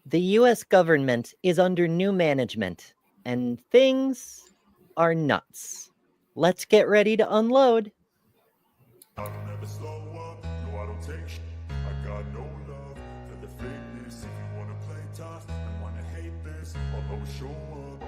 The U.S. government is under new management, and things are nuts. Let's get ready to unload. I don't ever slow up, no I don't take sh**. I got no love for the fakeness. If you wanna play tough and wanna hate this, I'll always show up.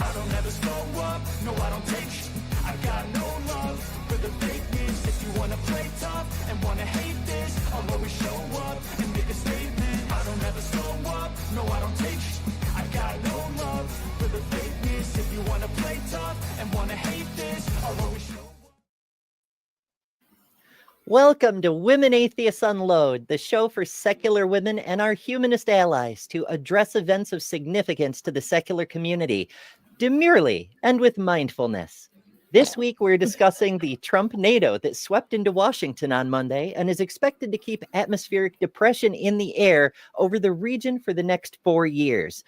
I don't ever slow up, no I don't take sh**. I got no love for the fakeness. If you wanna play tough and wanna hate this, I'll always show up and make a statement. I don't ever slow up, no I don't take sh**. I got no love for the fakeness. If you wanna play tough and wanna hate this, I'll always show up. Welcome to Women Atheists Unload, the show for secular women and our humanist allies to address events of significance to the secular community, demurely and with mindfulness. This week, we're discussing the Trump NATO that swept into Washington on Monday and is expected to keep atmospheric depression in the air over the region for the next 4 years.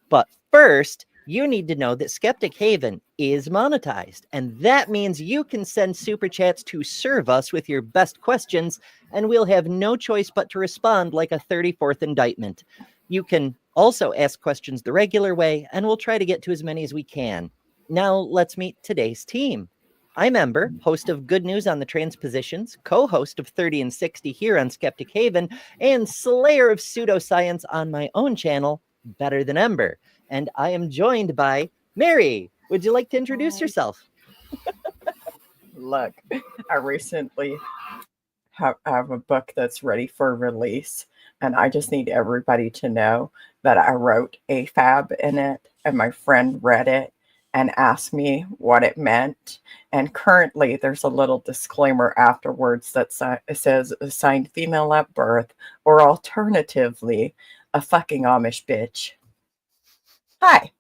But first, you need to know that Skeptic Haven is monetized, and that means you can send super chats to serve us with your best questions, and we'll have no choice but to respond like a 34th indictment. You can also ask questions the regular way, and we'll try to get to as many as we can. Now, let's meet today's team. I'm Ember, host of Good News on the Transpositions, co-host of 30 and 60 here on Skeptic Haven, and slayer of pseudoscience on my own channel, Better Than Ember. And I am joined by Mary. Would you like to introduce yourself? Look, I recently have a book that's ready for release, and I just need everybody to know that I wrote AFAB in it, and my friend read it and asked me what it meant. And currently, there's a little disclaimer afterwards that says assigned female at birth, or alternatively, a fucking Amish bitch. Hi.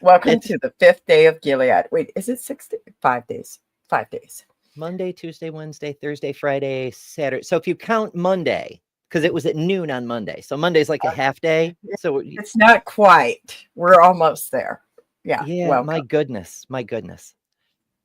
Welcome to the 5th day of Gilead. Wait, is it 6 days? 5 days. 5 days. Monday, Tuesday, Wednesday, Thursday, Friday, Saturday. So if you count Monday, because it was at noon on Monday. So Monday's like a half day. So it's not quite. We're almost there. Yeah. Welcome. My goodness.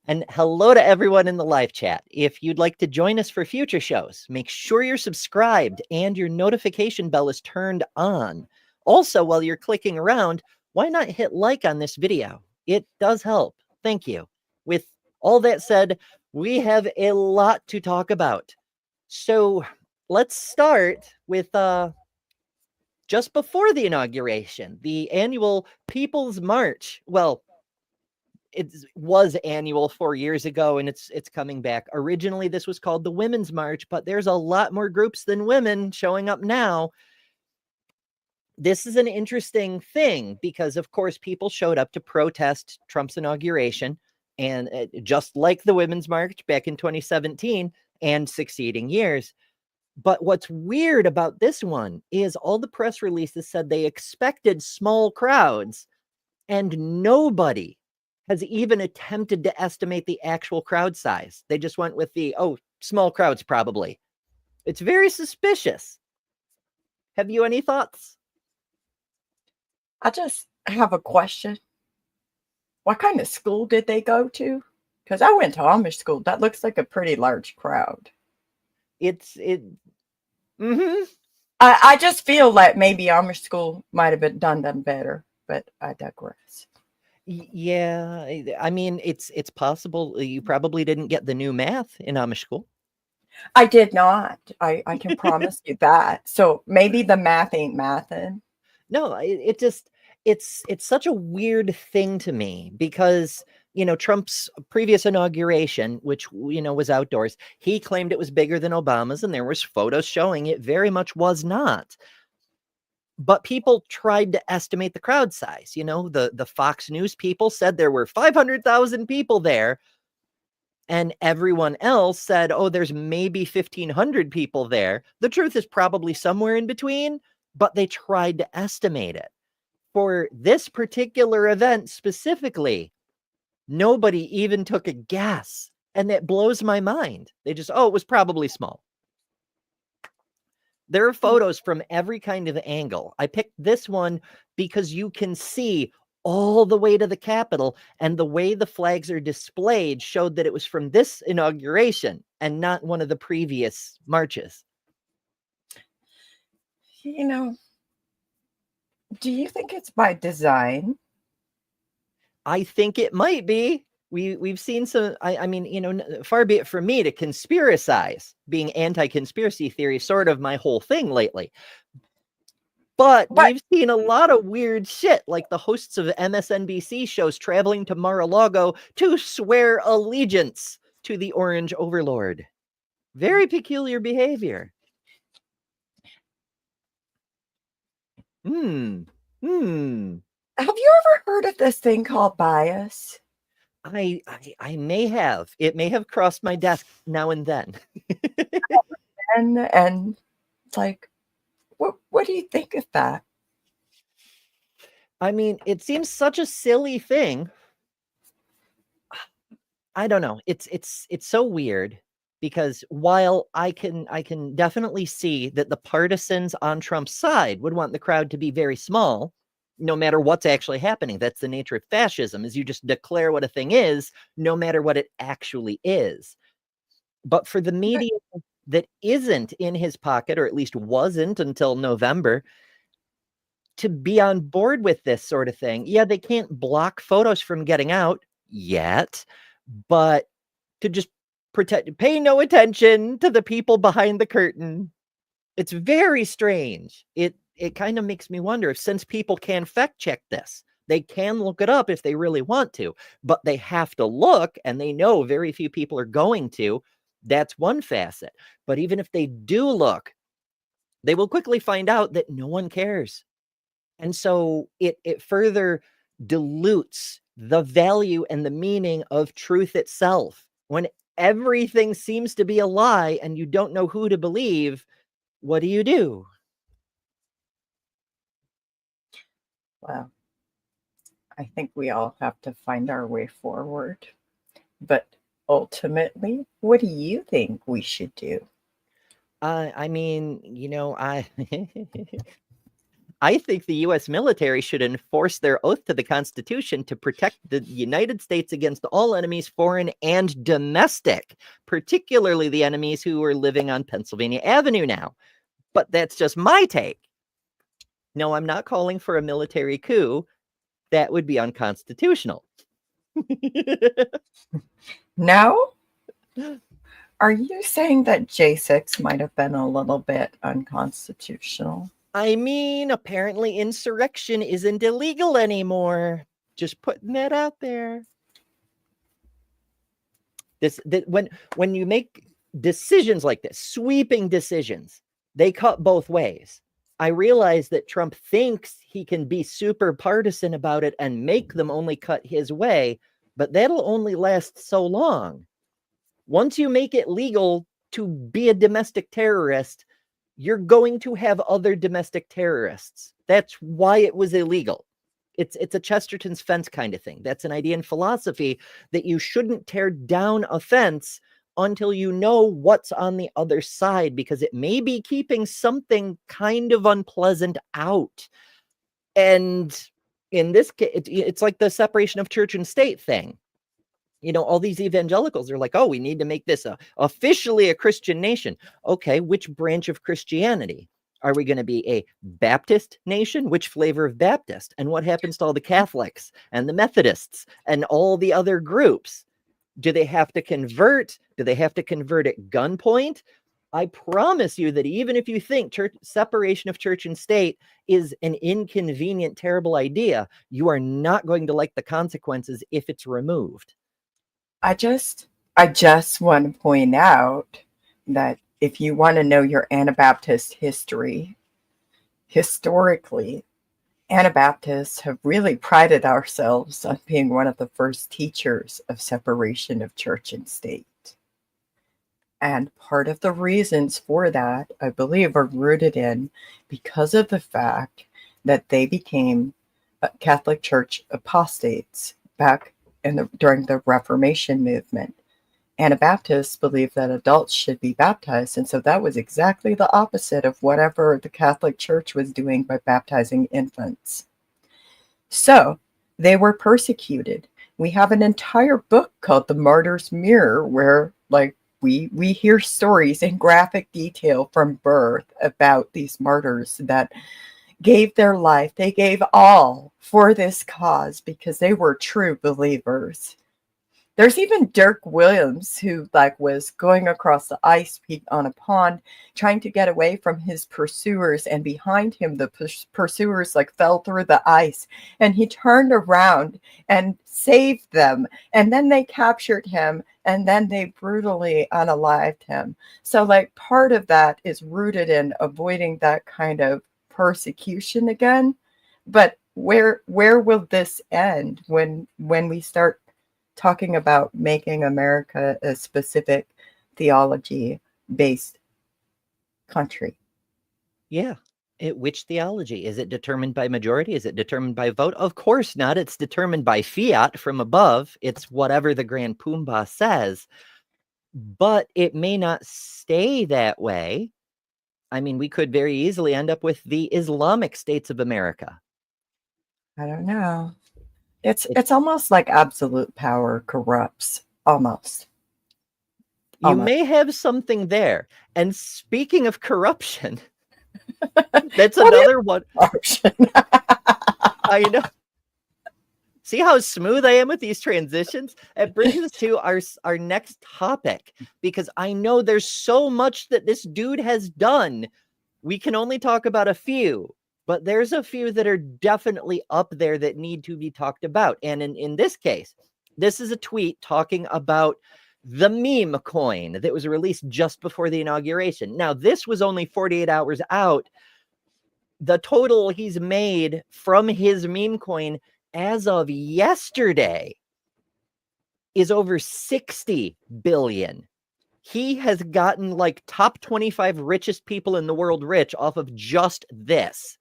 And hello to everyone in the live chat. If you'd like to join us for future shows, make sure you're subscribed and your notification bell is turned on. Also, while you're clicking around, why not hit like on this video? It does help. Thank you. With all that said, we have a lot to talk about. So let's start with just before the inauguration, the annual People's March. Well, it was annual 4 years ago, and it's coming back. Originally, this was called the Women's March, but there's a lot more groups than women showing up now. This is an interesting thing because, of course, people showed up to protest Trump's inauguration, and just like the Women's March back in 2017 and succeeding years. But what's weird about this one is all the press releases said they expected small crowds, and nobody has even attempted to estimate the actual crowd size. They just went with the, small crowds probably. It's very suspicious. Have you any thoughts? I just have a question. What kind of school did they go to? Because I went to Amish school. That looks like a pretty large crowd. I just feel like maybe Amish school might have done them better, but I digress. Yeah, I mean, it's possible you probably didn't get the new math in Amish school. I did not. I can promise you that. So maybe the math ain't mathin'. No, it's such a weird thing to me because, Trump's previous inauguration, which, was outdoors, he claimed it was bigger than Obama's, and there was photos showing it very much was not. But people tried to estimate the crowd size. The Fox News people said there were 500,000 people there. And everyone else said, there's maybe 1,500 people there. The truth is probably somewhere in between, but they tried to estimate it. For this particular event specifically, nobody even took a guess. And that blows my mind. They just, it was probably small. There are photos from every kind of angle. I picked this one because you can see all the way to the Capitol, and the way the flags are displayed showed that it was from this inauguration and not one of the previous marches. You know, do you think it's by design? I think it might be. We've seen some. I mean, you know, far be it from me to conspiracize, being anti-conspiracy theory, sort of my whole thing lately. But But we've seen a lot of weird shit, like the hosts of MSNBC shows traveling to Mar-a-Lago to swear allegiance to the Orange Overlord. Very peculiar behavior. Hmm. have you ever heard of this thing called bias? I may have. It may have crossed my desk now and then. And it's like, what do you think of that? I mean, it seems such a silly thing. I don't know. It's so weird because while I can definitely see that the partisans on Trump's side would want the crowd to be very small, no matter what's actually happening. That's the nature of fascism, is you just declare what a thing is, no matter what it actually is. But for the media that isn't in his pocket, or at least wasn't until November, to be on board with this sort of thing, yeah, they can't block photos from getting out yet, but to just pay no attention to the people behind the curtain. It's very strange. It kind of makes me wonder if, since people can fact check this, they can look it up if they really want to, but they have to look, and they know very few people are going to. That's one facet. But even if they do look, they will quickly find out that no one cares. And so it further dilutes the value and the meaning of truth itself. When everything seems to be a lie and you don't know who to believe, what do? Well, I think we all have to find our way forward. But ultimately, what do you think we should do? I mean, you know, I think the U.S. military should enforce their oath to the Constitution to protect the United States against all enemies, foreign and domestic, particularly the enemies who are living on Pennsylvania Avenue now. But that's just my take. No, I'm not calling for a military coup. That would be unconstitutional. No? Are you saying that J6 might have been a little bit unconstitutional? I mean, apparently insurrection isn't illegal anymore. Just putting that out there. When you make decisions like this, sweeping decisions, they cut both ways. I realize that Trump thinks he can be super partisan about it and make them only cut his way, but that'll only last so long. Once you make it legal to be a domestic terrorist, you're going to have other domestic terrorists. That's why it was illegal. It's a Chesterton's fence kind of thing. That's an idea in philosophy, that you shouldn't tear down a fence until you know what's on the other side, because it may be keeping something kind of unpleasant out. And in this case, it's like the separation of church and state thing. You know, all these evangelicals are like, oh, we need to make this officially a Christian nation. Okay, which branch of Christianity? Are we going to be a Baptist nation? Which flavor of Baptist? And what happens to all the Catholics and the Methodists and all the other groups? Do they have to convert? Do they have to convert at gunpoint? I promise you that even if you think separation of church and state is an inconvenient, terrible idea, you are not going to like the consequences if it's removed. I just want to point out that if you want to know your Anabaptist history, historically, Anabaptists have really prided ourselves on being one of the first teachers of separation of church and state. And part of the reasons for that, I believe, are rooted in because of the fact that they became Catholic Church apostates back during the Reformation movement. Anabaptists believed that adults should be baptized, and so that was exactly the opposite of whatever the Catholic Church was doing by baptizing infants. So they were persecuted. We have an entire book called The Martyr's Mirror, where like we hear stories in graphic detail from birth about these martyrs that gave their life. They gave all for this cause because they were true believers. There's even Dirk Williams who was going across the ice on a pond trying to get away from his pursuers, and behind him the pursuers fell through the ice, and he turned around and saved them, and then they captured him, and then they brutally unalived him. So part of that is rooted in avoiding that kind of persecution again. But where will this end when we start talking about making America a specific theology-based country? Yeah. Which theology? Is it determined by majority? Is it determined by vote? Of course not. It's determined by fiat from above. It's whatever the Grand Poobah says. But it may not stay that way. I mean, we could very easily end up with the Islamic states of America. I don't know. It's almost like absolute power corrupts. Almost. You may have something there. And speaking of corruption, that's another one. Corruption? I know. See how smooth I am with these transitions? It brings us to our next topic, because I know there's so much that this dude has done. We can only talk about a few, but there's a few that are definitely up there that need to be talked about. And in this case, this is a tweet talking about the meme coin that was released just before the inauguration. Now, this was only 48 hours out. The total he's made from his meme coin as of yesterday is over 60 billion. He has gotten top 25 richest people in the world rich off of just this.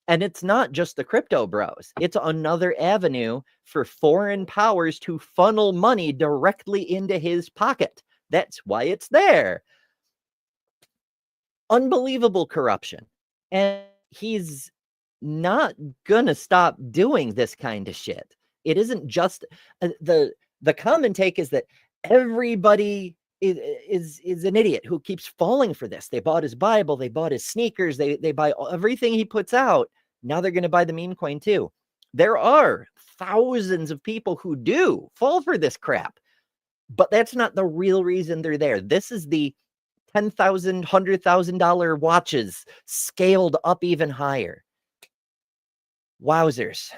And it's not just the crypto bros. It's another avenue for foreign powers to funnel money directly into his pocket. That's why it's there. Unbelievable corruption. And he's not gonna stop doing this kind of shit. It isn't just the common take is that everybody is an idiot who keeps falling for this. They bought his Bible, they bought his sneakers, they buy everything he puts out. Now they're going to buy the meme coin too. There are thousands of people who do fall for this crap, but that's not the real reason they're there. This is the $10,000, $100,000 watches scaled up even higher. Wowzers.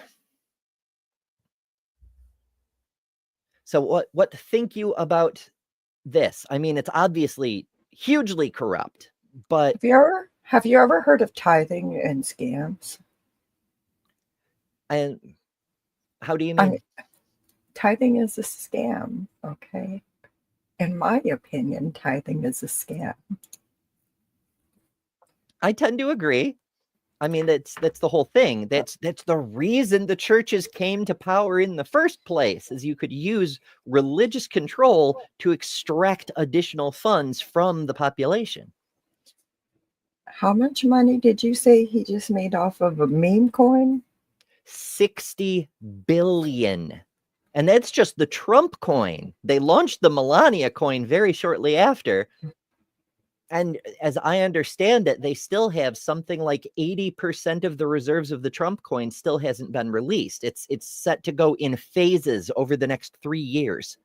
So what think you about this? I mean, it's obviously hugely corrupt, but have you ever heard of tithing and scams? And how do you mean? Tithing is a scam, okay? In my opinion, tithing is a scam. I tend to agree. I mean, that's the whole thing. That's the reason the churches came to power in the first place, is you could use religious control to extract additional funds from the population. How much money did you say he just made off of a meme coin? 60 billion. And that's just the Trump coin. They launched the Melania coin very shortly after. And as I understand it, they still have something like 80% of the reserves of the Trump coin still hasn't been released. It's set to go in phases over the next 3 years.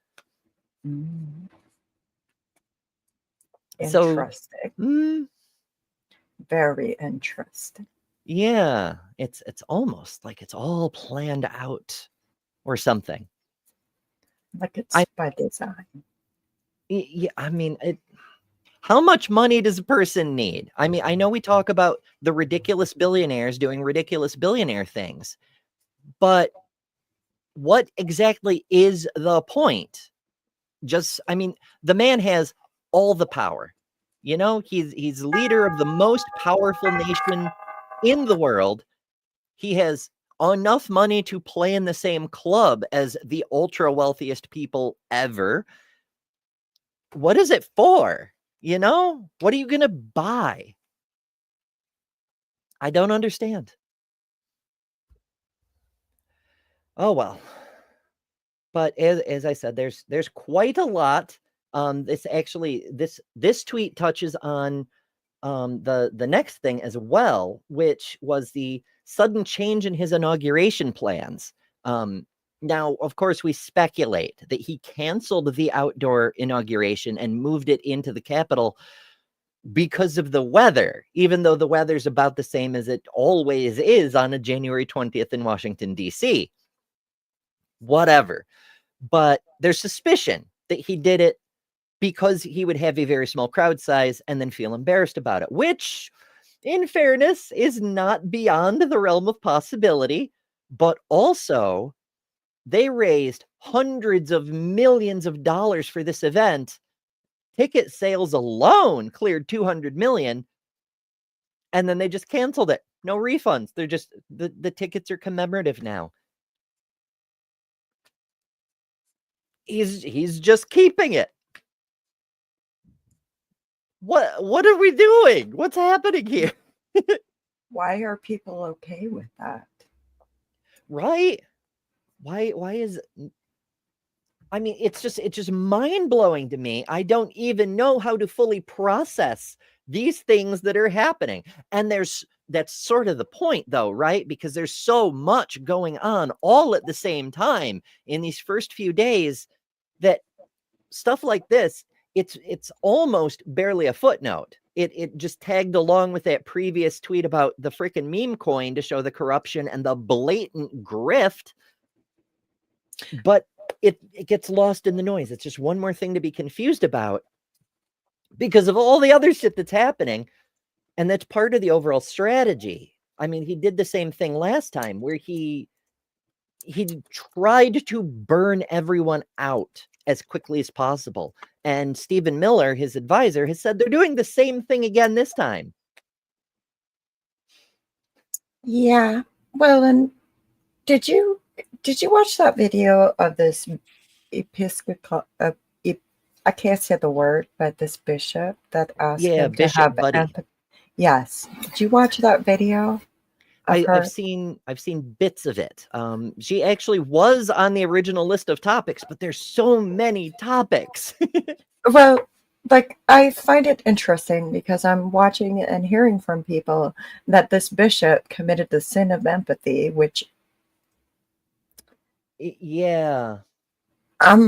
Interesting. Very interesting. Yeah, it's almost like it's all planned out or something. Like it's by design. Yeah, I mean, how much money does a person need? I mean, I know we talk about the ridiculous billionaires doing ridiculous billionaire things, but what exactly is the point? I mean, the man has all the power. You know, he's leader of the most powerful nation in the world. He has enough money to play in the same club as the ultra wealthiest people ever. What is it for? You know, what are you going to buy? I don't understand. Oh, well. But as I said, there's quite a lot This tweet touches on the next thing as well, which was the sudden change in his inauguration plans. Now, of course, we speculate that he canceled the outdoor inauguration and moved it into the Capitol because of the weather, even though the weather's about the same as it always is on a January 20th in Washington, D.C. Whatever. But there's suspicion that he did it because he would have a very small crowd size and then feel embarrassed about it, which, in fairness, is not beyond the realm of possibility. But also, they raised hundreds of millions of dollars for this event. Ticket sales alone cleared 200 million, and then they just canceled it. No refunds. They're just the tickets are commemorative now. He's just keeping it. What are we doing? What's happening here? Why are people okay with that? Right? Why is, I mean, it's just mind-blowing to me. I don't even know how to fully process these things that are happening. And that's sort of the point though, right? Because there's so much going on all at the same time in these first few days that stuff like this, it's almost barely a footnote. It just tagged along with that previous tweet about the freaking meme coin to show the corruption and the blatant grift. But it gets lost in the noise. It's just one more thing to be confused about because of all the other shit that's happening. And that's part of the overall strategy. I mean, he did the same thing last time where he tried to burn everyone out as quickly as possible. And Stephen Miller, his advisor, has said they're doing the same thing again this time. Yeah. Well, and did you watch that video of this Episcopal? I can't say the word, but this bishop that asked him Bishop to have Buddy. empathy. Yes. Did you watch that video? I've seen bits of it. She actually was on the original list of topics, but there's so many topics. Well, like I find it interesting because I'm watching and hearing from people that this bishop committed the sin of empathy, which yeah, I've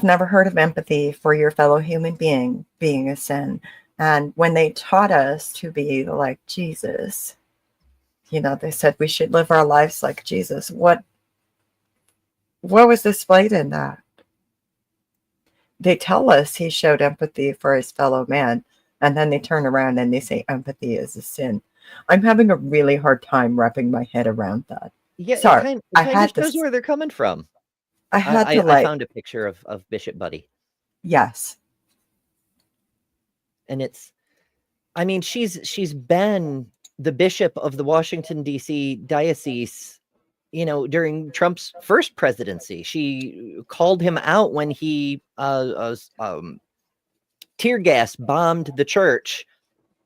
never heard of empathy for your fellow human being being a sin. And when they taught us to be like Jesus, they said we should live our lives like Jesus. What was displayed in that? They tell us he showed empathy for his fellow man, and then they turn around and they say empathy is a sin. I'm having a really hard time wrapping my head around that. Yeah, Sorry, it kind of shows where they're coming from. I found a picture of Bishop Buddy. Yes. And it's, I mean, she's been the bishop of the Washington, D.C. diocese, during Trump's first presidency. She called him out when he tear gas bombed the church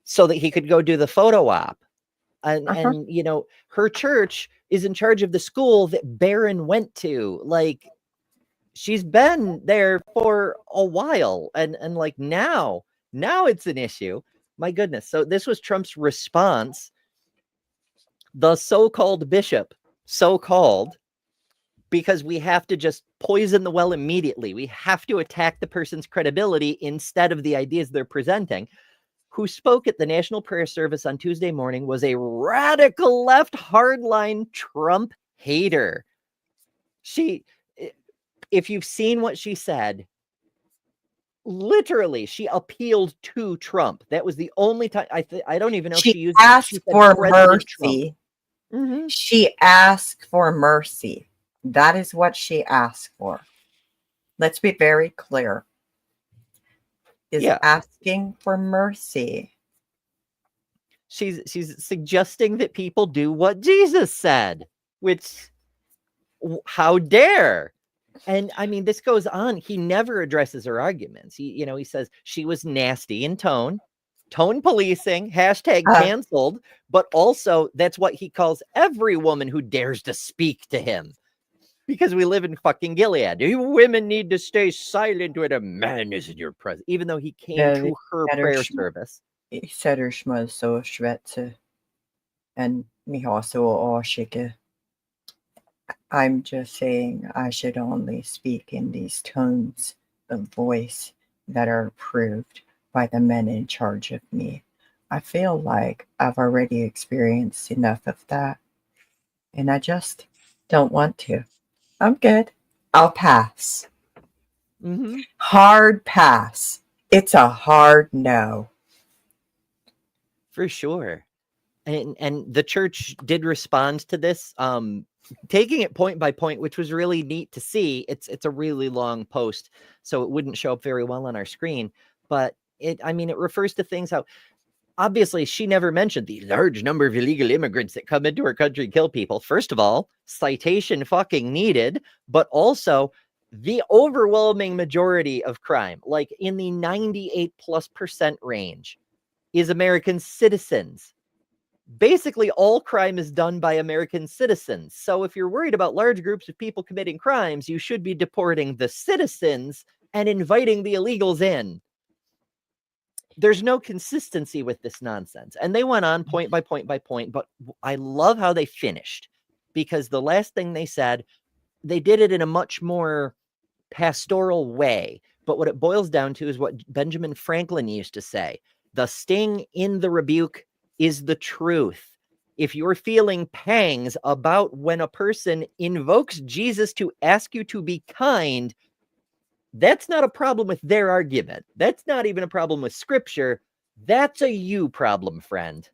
so that he could go do the photo op. And her church is in charge of the school that Barron went to. Like, she's been there for a while, and like now it's an issue. My goodness. So this was Trump's response. The so-called bishop, because we have to just poison the well immediately. We have to attack the person's credibility instead of the ideas they're presenting. Who spoke at the National Prayer Service on Tuesday morning was a radical left hardline Trump hater. If you've seen what she said, literally, she appealed to Trump. That was the only time. I don't even know if she used. Asked for mercy. Mm-hmm. She asked for mercy. That is what she asked for. Let's be very clear. Asking for mercy. She's suggesting that people do what Jesus said, which, how dare? And I mean, this goes on. He never addresses her arguments. He says she was nasty in tone policing, #canceled, but also that's what he calls every woman who dares to speak to him. because we live in fucking Gilead. You women need to stay silent when a man is in your presence, even though he came to her prayer service. Sädersmö så Schweizer and ni har så åsikter. I'm just saying I should only speak in these tones of voice that are approved by the men in charge of me. I feel like I've already experienced enough of that, and I just don't want to. I'm good. I'll pass. Mm-hmm. Hard pass. It's a hard no. For sure. And the church did respond to this, taking it point by point, which was really neat to see. It's a really long post, so it wouldn't show up very well on our screen. But it refers to things how, obviously, she never mentioned the large number of illegal immigrants that come into our country and kill people. First of all, citation fucking needed, but also the overwhelming majority of crime, like in the 98+% range, is American citizens. Basically, all crime is done by American citizens. So if you're worried about large groups of people committing crimes, you should be deporting the citizens and inviting the illegals in. There's no consistency with this nonsense. And they went on point by point by point, but I love how they finished, because the last thing they said, they did it in a much more pastoral way. But what it boils down to is what Benjamin Franklin used to say: the sting in the rebuke is the truth. If you're feeling pangs about when a person invokes Jesus to ask you to be kind, that's not a problem with their argument. That's not even a problem with scripture. That's a you problem, friend.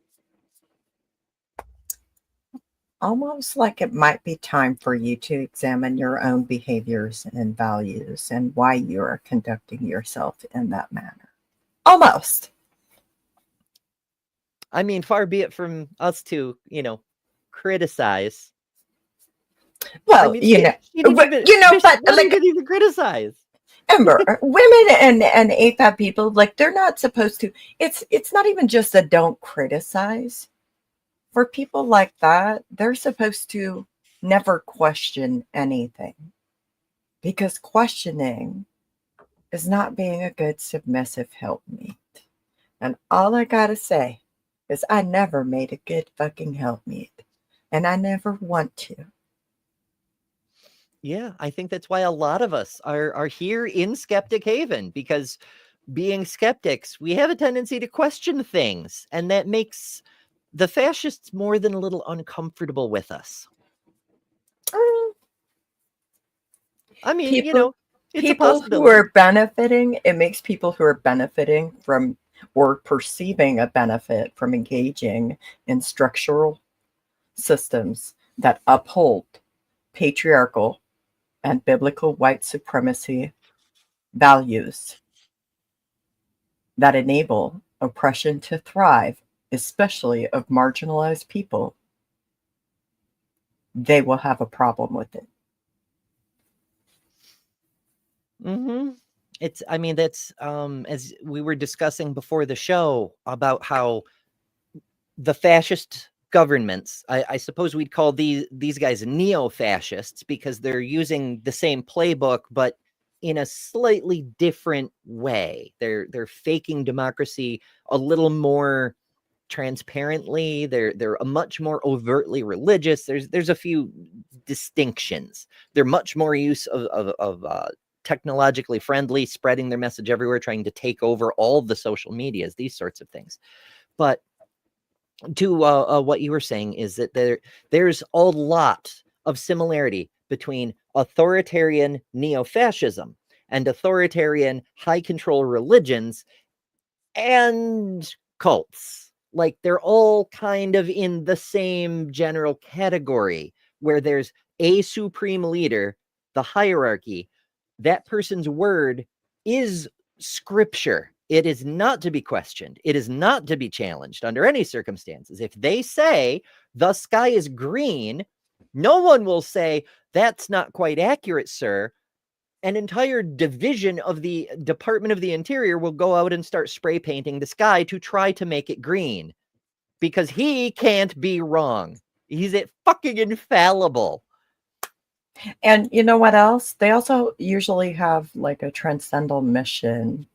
Almost like it might be time for you to examine your own behaviors and values and why you are conducting yourself in that manner. Almost. I mean, far be it from us to, criticize. Well, but not even criticize. Remember, women and AFAB people, like, they're not supposed to. It's not even just a don't criticize. For people like that, they're supposed to never question anything, because questioning is not being a good submissive helpmeet. And all I gotta say is I never made a good fucking helpmeet, and I never want to. Yeah, I think that's why a lot of us are here in Skeptic Haven, because being skeptics, we have a tendency to question things, and that makes the fascists more than a little uncomfortable with us. I mean, it's people who are benefiting, it makes people who are benefiting from or perceiving a benefit from engaging in structural systems that uphold patriarchal and biblical white supremacy values that enable oppression to thrive, especially of marginalized people. They will have a problem with it. Mm-hmm. That's as we were discussing before the show about how the fascist governments, I suppose we'd call these guys neo-fascists, because they're using the same playbook, but in a slightly different way. They're faking democracy a little more transparently. They're a much more overtly religious. There's a few distinctions. They're much more use of technologically friendly, spreading their message everywhere, trying to take over all the social medias, these sorts of things. But to what you were saying is that there's a lot of similarity between authoritarian neo-fascism and authoritarian high control religions and cults. Like, they're all kind of in the same general category, where there's a supreme leader, the hierarchy. That person's word is scripture. It is not to be questioned. It is not to be challenged under any circumstances. If they say the sky is green, no one will say, that's not quite accurate, sir. An entire division of the Department of the Interior will go out and start spray painting the sky to try to make it green, because he can't be wrong. He's fucking infallible. And you know what else? They also usually have like a transcendental mission.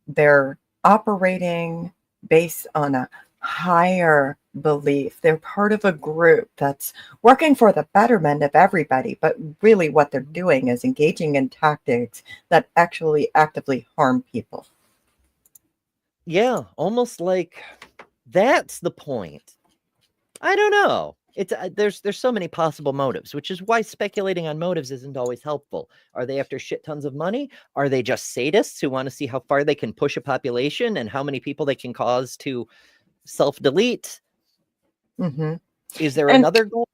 They're operating based on a higher belief. They're part of a group that's working for the betterment of everybody, but really what they're doing is engaging in tactics that actually actively harm people. Yeah, almost like that's the point. I don't know. It's there's so many possible motives, which is why speculating on motives isn't always helpful. Are they after shit tons of money? Are they just sadists who want to see how far they can push a population and how many people they can cause to self-delete? Hmm. Is there And another goal?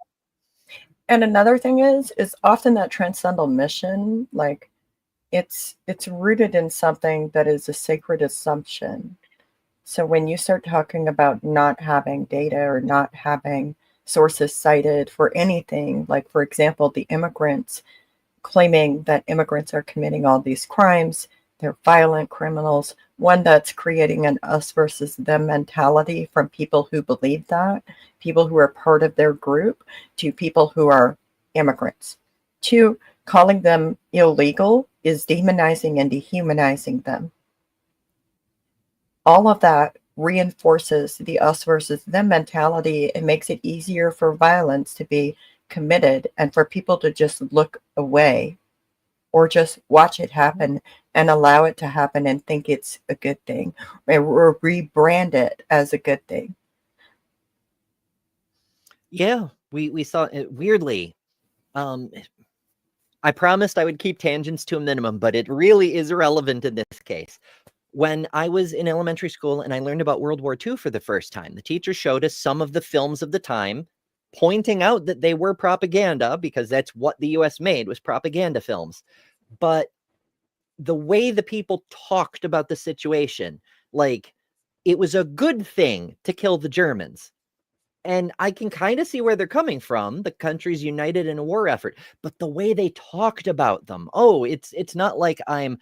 and another thing is often that transcendental mission, like it's rooted in something that is a sacred assumption. So when you start talking about not having data or not having sources cited for anything, like for example, the immigrants claiming that immigrants are committing all these crimes, they're violent criminals, one that's creating an us versus them mentality from people who believe that, people who are part of their group, to people who are immigrants. Two, calling them illegal is demonizing and dehumanizing them. All of that reinforces the us versus them mentality. It makes it easier for violence to be committed and for people to just look away or just watch it happen and allow it to happen and think it's a good thing or rebrand it as a good thing. Yeah, we saw it weirdly. Um, I promised I would keep tangents to a minimum, but it really is relevant in this case. When I was in elementary school and I learned about World War II for the first time, the teacher showed us some of the films of the time, pointing out that they were propaganda because that's what the US made, was propaganda films. But the way the people talked about the situation, like it was a good thing to kill the Germans. And I can kind of see where they're coming from. The country's united in a war effort, but the way they talked about them, oh, it's not like I'm,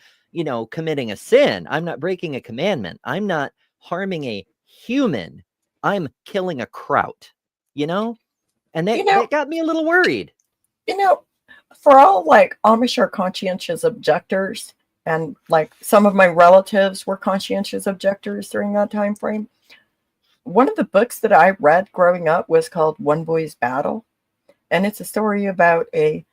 committing a sin. I'm not breaking a commandment. I'm not harming a human. I'm killing a kraut, you know? And You that know, got me a little worried. you know, for all like Amish are conscientious objectors, and like some of my relatives were conscientious objectors during that time frame. One of the books that I read growing up was called One Boy's Battle, and it's a story about a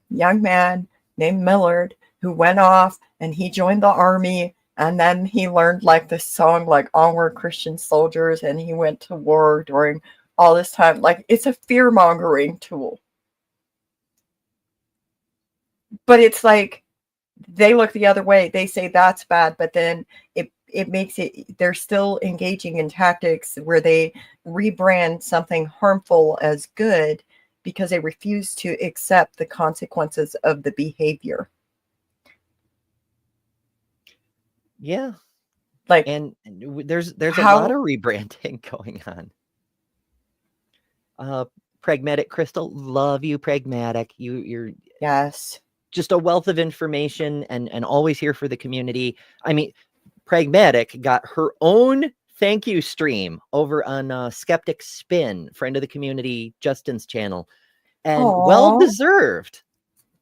young man named Millard who went off and he joined the army, and then he learned like this song like Onward Christian Soldiers, and he went to war during all this time. Like it's a fear mongering tool. But it's like they look the other way. They say that's bad, but then it makes it, they're still engaging in tactics where they rebrand something harmful as good because they refuse to accept the consequences of the behavior. Yeah. Like And there's a lot how, of rebranding going on. Pragmatic Crystal, love you, Pragmatic. You're yes. just a wealth of information and always here for the community. I mean, Pragmatic got her own thank you stream over on Skeptic Spin, friend of the community, Justin's channel, and well Oh, deserved.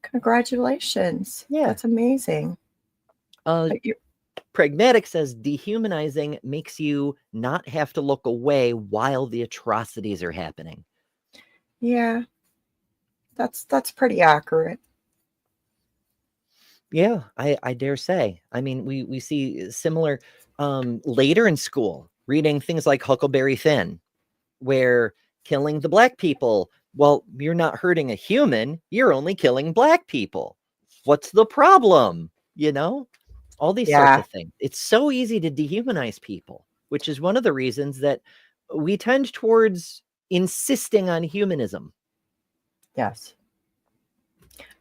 congratulations. Yeah. That's amazing. Pragmatic says dehumanizing makes you not have to look away while the atrocities are happening. Yeah, that's pretty accurate. Yeah, I dare say. I mean, we see similar later in school, reading things like Huckleberry Finn, where killing the black people, well, you're not hurting a human, you're only killing black people. What's the problem? All these sorts Yeah. of things. It's so easy to dehumanize people, which is one of the reasons that we tend towards insisting on humanism. Yes.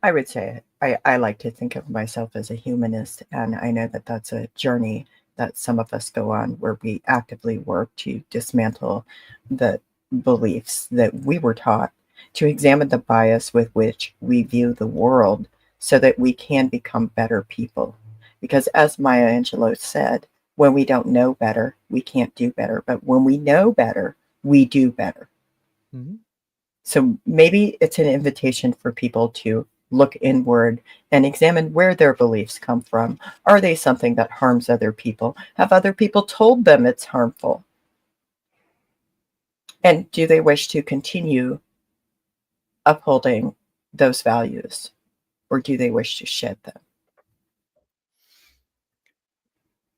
I would say I like to think of myself as a humanist, and I know that that's a journey that some of us go on where we actively work to dismantle the beliefs that we were taught, to examine the bias with which we view the world so that we can become better people. Because as Maya Angelou said, when we don't know better, we can't do better. But when we know better, we do better. Mhm. So maybe it's an invitation for people to look inward and examine where their beliefs come from. Are they something that harms other people? Have other people told them it's harmful? And do they wish to continue upholding those values, or do they wish to shed them?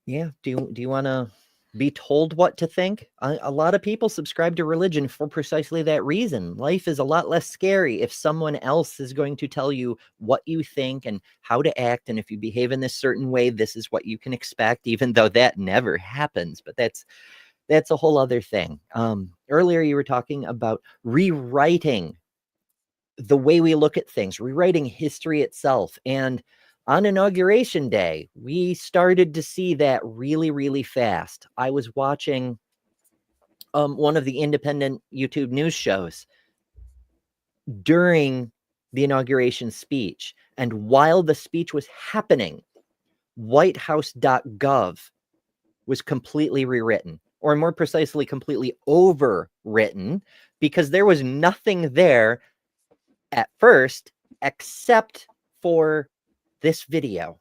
Yeah. Do you want to be told what to think? A lot of people subscribe to religion for precisely that reason. Life is a lot less scary if someone else is going to tell you what you think and how to act. And if you behave in this certain way, this is what you can expect, even though that never happens. But that's a whole other thing. Earlier, you were talking about rewriting the way we look at things, rewriting history itself. And on Inauguration Day, we started to see that really, really fast. I was watching one of the independent YouTube news shows during the inauguration speech. And while the speech was happening, whitehouse.gov was completely rewritten, or more precisely, completely overwritten, because there was nothing there at first except for this video.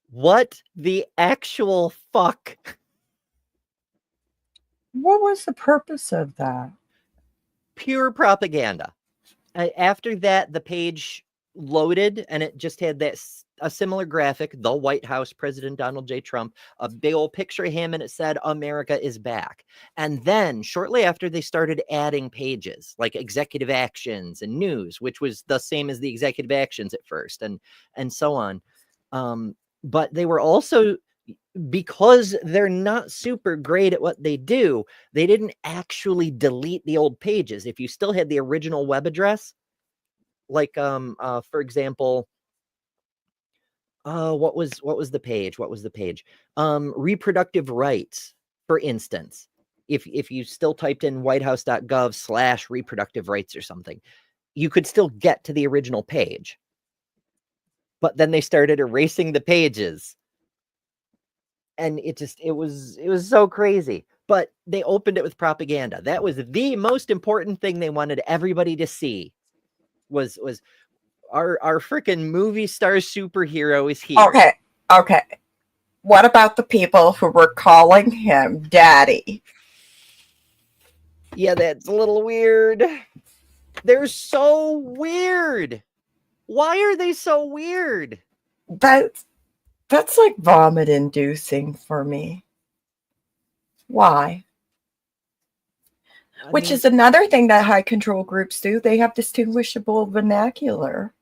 What the actual fuck? What was the purpose of that? Pure propaganda. After that, the page loaded and it just had a similar graphic, the White House, President Donald J. Trump, a big old picture of him, and it said, America is back. And then shortly after, they started adding pages like executive actions and news, which was the same as the executive actions at first, and so on. But they were also, because they're not super great at what they do, they didn't actually delete the old pages. If you still had the original web address, like for example, what was the page? Reproductive rights, for instance. If you still typed in whitehouse.gov/reproductive rights or something, you could still get to the original page. But then they started erasing the pages. And it was so crazy. But they opened it with propaganda. That was the most important thing they wanted everybody to see. Was our freaking movie star superhero is here. Okay. What about the people who were calling him daddy? Yeah, that's a little weird. They're so weird. Why are they so weird? That's like vomit inducing for me. Why? Which is another thing that high control groups do. They have distinguishable vernacular.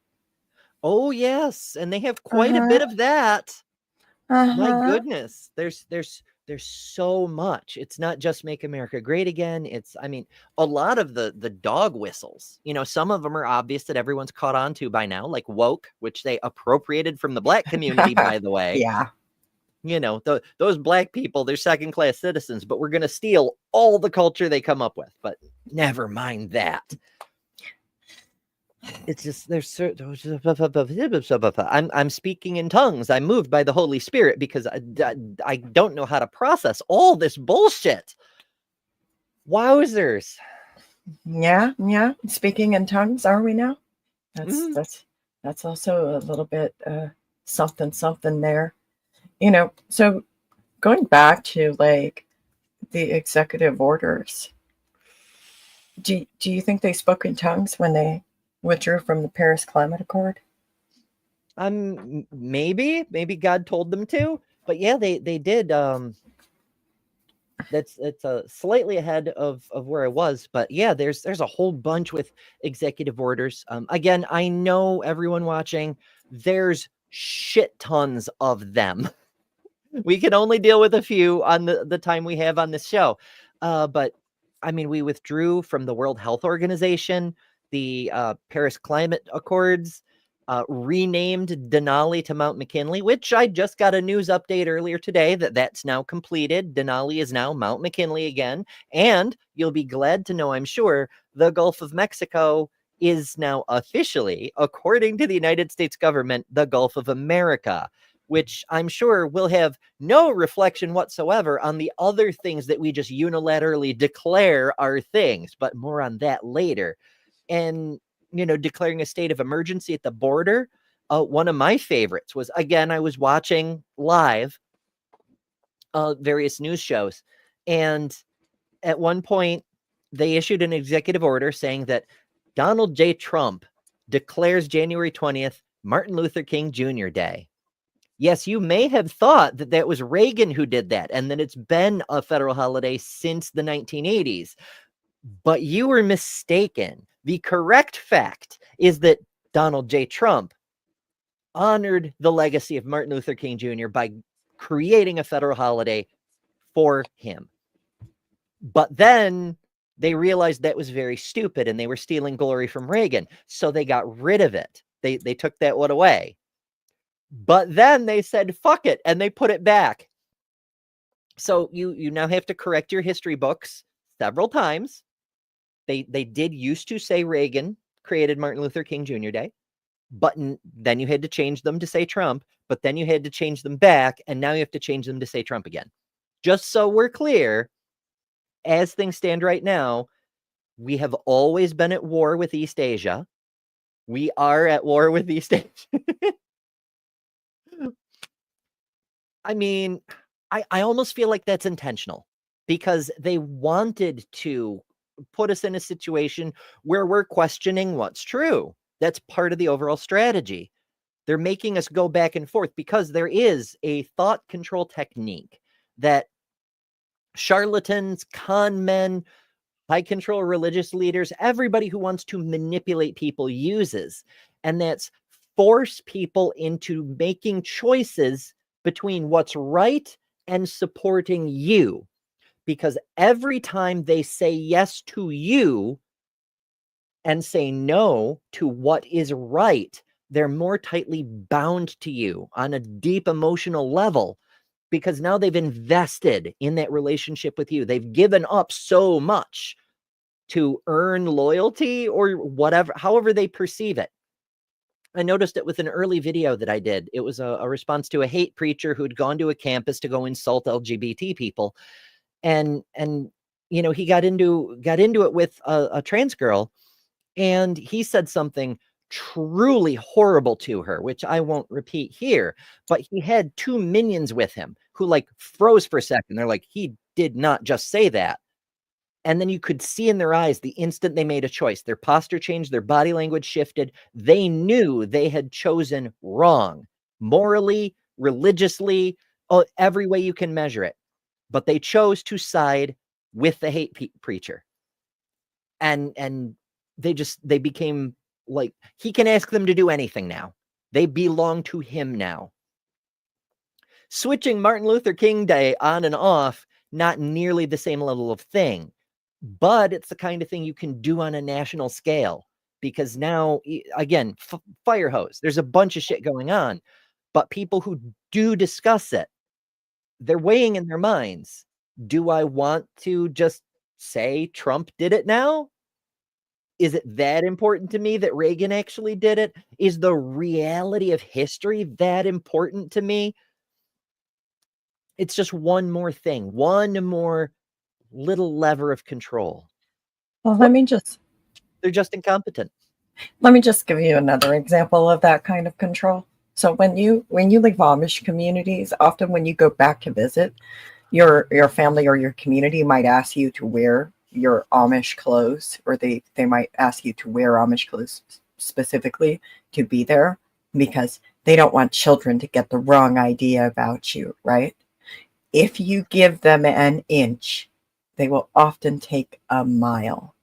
Oh, yes. And they have quite a bit of that. My goodness. There's so much. It's not just Make America Great Again. It's, a lot of the dog whistles, some of them are obvious that everyone's caught on to by now, like woke, which they appropriated from the Black community, by the way. Yeah. Those Black people, they're second-class citizens, but we're going to steal all the culture they come up with. But never mind that. It's just I'm speaking in tongues. I'm moved by the Holy Spirit because I don't know how to process all this bullshit. Wowzers. Yeah. Speaking in tongues, are we now? That's also a little bit something there. So going back to like the executive orders, do you think they spoke in tongues when they withdrew from the Paris Climate Accord? Maybe God told them to, but yeah, they did. That's slightly ahead of where I was, but yeah, there's a whole bunch with executive orders. Again, I know everyone watching, there's shit tons of them. We can only deal with a few on the time we have on this show. But I mean, we withdrew from the World Health Organization, the Paris Climate Accords, renamed Denali to Mount McKinley, which I just got a news update earlier today that's now completed. Denali is now Mount McKinley again. And you'll be glad to know, I'm sure, the Gulf of Mexico is now officially, according to the United States government, the Gulf of America, which I'm sure will have no reflection whatsoever on the other things that we just unilaterally declare are things, but more on that later. And, declaring a state of emergency at the border, one of my favorites was, again, I was watching live various news shows, and at one point, they issued an executive order saying that Donald J. Trump declares January 20th Martin Luther King Jr. Day. Yes, you may have thought that that was Reagan who did that, and that it's been a federal holiday since the 1980s. But you were mistaken. The correct fact is that Donald J. Trump honored the legacy of Martin Luther King Jr. by creating a federal holiday for him. But then they realized that was very stupid and they were stealing glory from Reagan. So they got rid of it. They took that one away. But then they said, fuck it, and they put it back. So you now have to correct your history books several times. They did used to say Reagan created Martin Luther King Jr. Day, but then you had to change them to say Trump, but then you had to change them back, and now you have to change them to say Trump again. Just so we're clear, as things stand right now, we have always been at war with East Asia. We are at war with East Asia. I mean, I almost feel like that's intentional because they wanted to put us in a situation where we're questioning what's true. That's part of the overall strategy. They're making us go back and forth because there is a thought control technique that charlatans, con men, high control religious leaders, everybody who wants to manipulate people uses. And that's force people into making choices between what's right and supporting you. Because every time they say yes to you and say no to what is right, they're more tightly bound to you on a deep emotional level because now they've invested in that relationship with you. They've given up so much to earn loyalty or whatever, however they perceive it. I noticed it with an early video that I did. It was a response to a hate preacher who'd gone to a campus to go insult LGBT people. And he got into it with a trans girl, and he said something truly horrible to her, which I won't repeat here, but he had two minions with him who froze for a second. They're like, he did not just say that. And then you could see in their eyes the instant they made a choice, their posture changed, their body language shifted. They knew they had chosen wrong, morally, religiously, every way you can measure it. But they chose to side with the hate preacher. And they became like, he can ask them to do anything now. They belong to him now. Switching Martin Luther King Day on and off, not nearly the same level of thing. But it's the kind of thing you can do on a national scale because now, again, fire hose, there's a bunch of shit going on, but people who do discuss it, they're weighing in their minds. Do I want to just say Trump did it now? Is it that important to me that Reagan actually did it? Is the reality of history that important to me? It's just one more thing, one more little lever of control. Well, they're just incompetent. Let me just give you another example of that kind of control. So when you leave Amish communities, often when you go back to visit, your family or your community might ask you to wear your Amish clothes, or they might ask you to wear Amish clothes specifically to be there because they don't want children to get the wrong idea about you, right? If you give them an inch, they will often take a mile.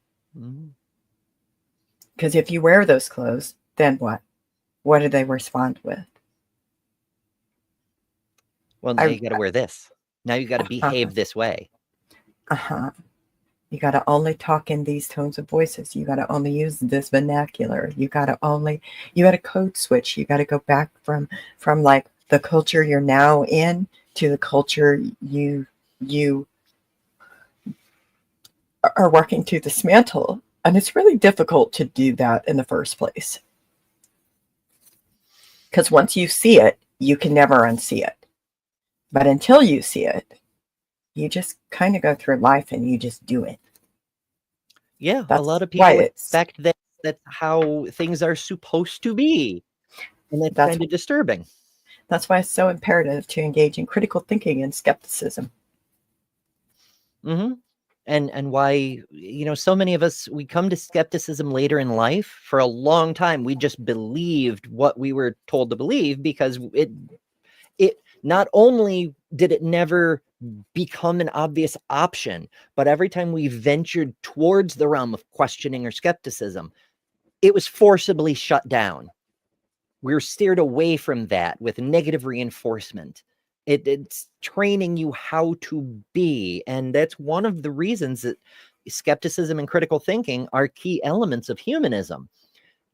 Because if you wear those clothes, then what? What do they respond with? Well, now you got to wear this. Now you got to behave this way. You got to only talk in these tones of voices. You got to only use this vernacular. You got to code switch. You got to go back from like the culture you're now in to the culture you are working to dismantle. And it's really difficult to do that in the first place. Because once you see it, you can never unsee it. But until you see it, you just kind of go through life and you just do it. Yeah, a lot of people expect that that's how things are supposed to be. And that's kind of disturbing. That's why it's so imperative to engage in critical thinking and skepticism. Mm-hmm. And why, so many of us, we come to skepticism later in life. For a long time, we just believed what we were told to believe, because it not only did it never become an obvious option, but every time we ventured towards the realm of questioning or skepticism, it was forcibly shut down. We were steered away from that with negative reinforcement. It's training you how to be. And that's one of the reasons that skepticism and critical thinking are key elements of humanism.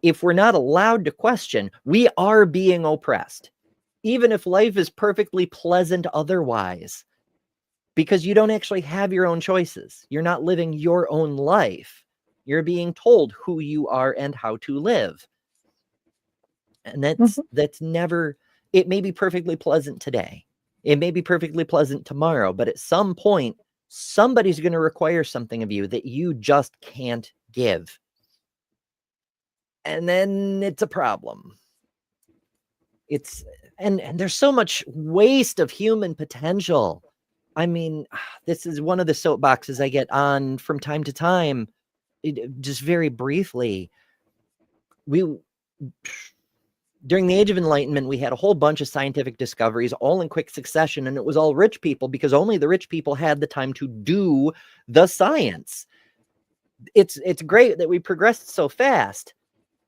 If we're not allowed to question, we are being oppressed, even if life is perfectly pleasant otherwise, because you don't actually have your own choices. You're not living your own life. You're being told who you are and how to live. And that's never, it may be perfectly pleasant today. It may be perfectly pleasant tomorrow, but at some point, somebody's going to require something of you that you just can't give. And then it's a problem. And there's so much waste of human potential. I mean, this is one of the soapboxes I get on from time to time. Just very briefly, during the Age of Enlightenment, we had a whole bunch of scientific discoveries all in quick succession, and it was all rich people, because only the rich people had the time to do the science. It's great that we progressed so fast,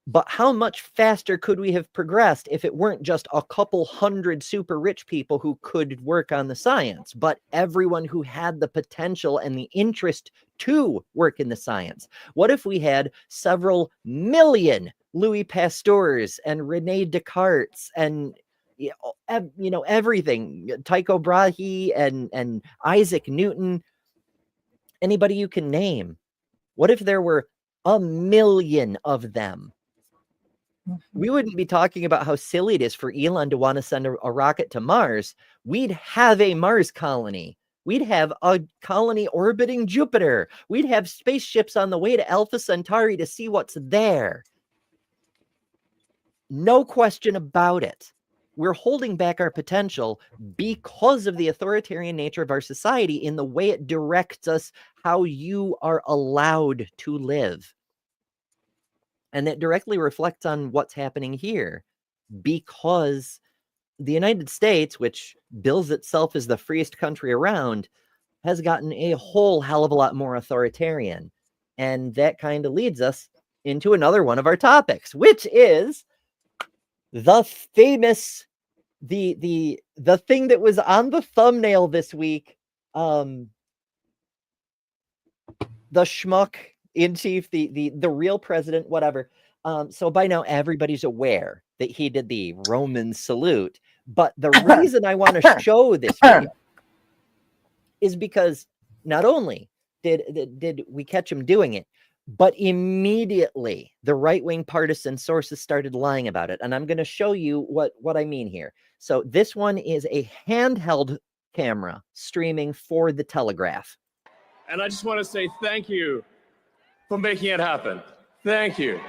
but how much faster could we have progressed if it weren't just a couple hundred super rich people who could work on the science, but everyone who had the potential and the interest to work in the science? What if we had several million Louis Pasteurs and Rene Descartes and everything, Tycho Brahe and Isaac Newton, anybody you can name? What if there were a million of them? We wouldn't be talking about how silly it is for Elon to want to send a rocket to Mars. We'd have a Mars colony. We'd have a colony orbiting Jupiter. We'd have spaceships on the way to Alpha Centauri to see what's there. No question about it. We're holding back our potential because of the authoritarian nature of our society in the way it directs us how you are allowed to live. And that directly reflects on what's happening here, because the United States, which bills itself as the freest country around, has gotten a whole hell of a lot more authoritarian. And that kind of leads us into another one of our topics, which is the famous, the thing that was on the thumbnail this week, the schmuck in chief, the real president, whatever. So by now everybody's aware that he did the Roman salute. But the reason I want to show this video is because not only did we catch him doing it, but immediately the right-wing partisan sources started lying about it. And I'm going to show you what I mean here. So this one is a handheld camera streaming for the Telegraph. And I just want to say thank you for making it happen. Thank you.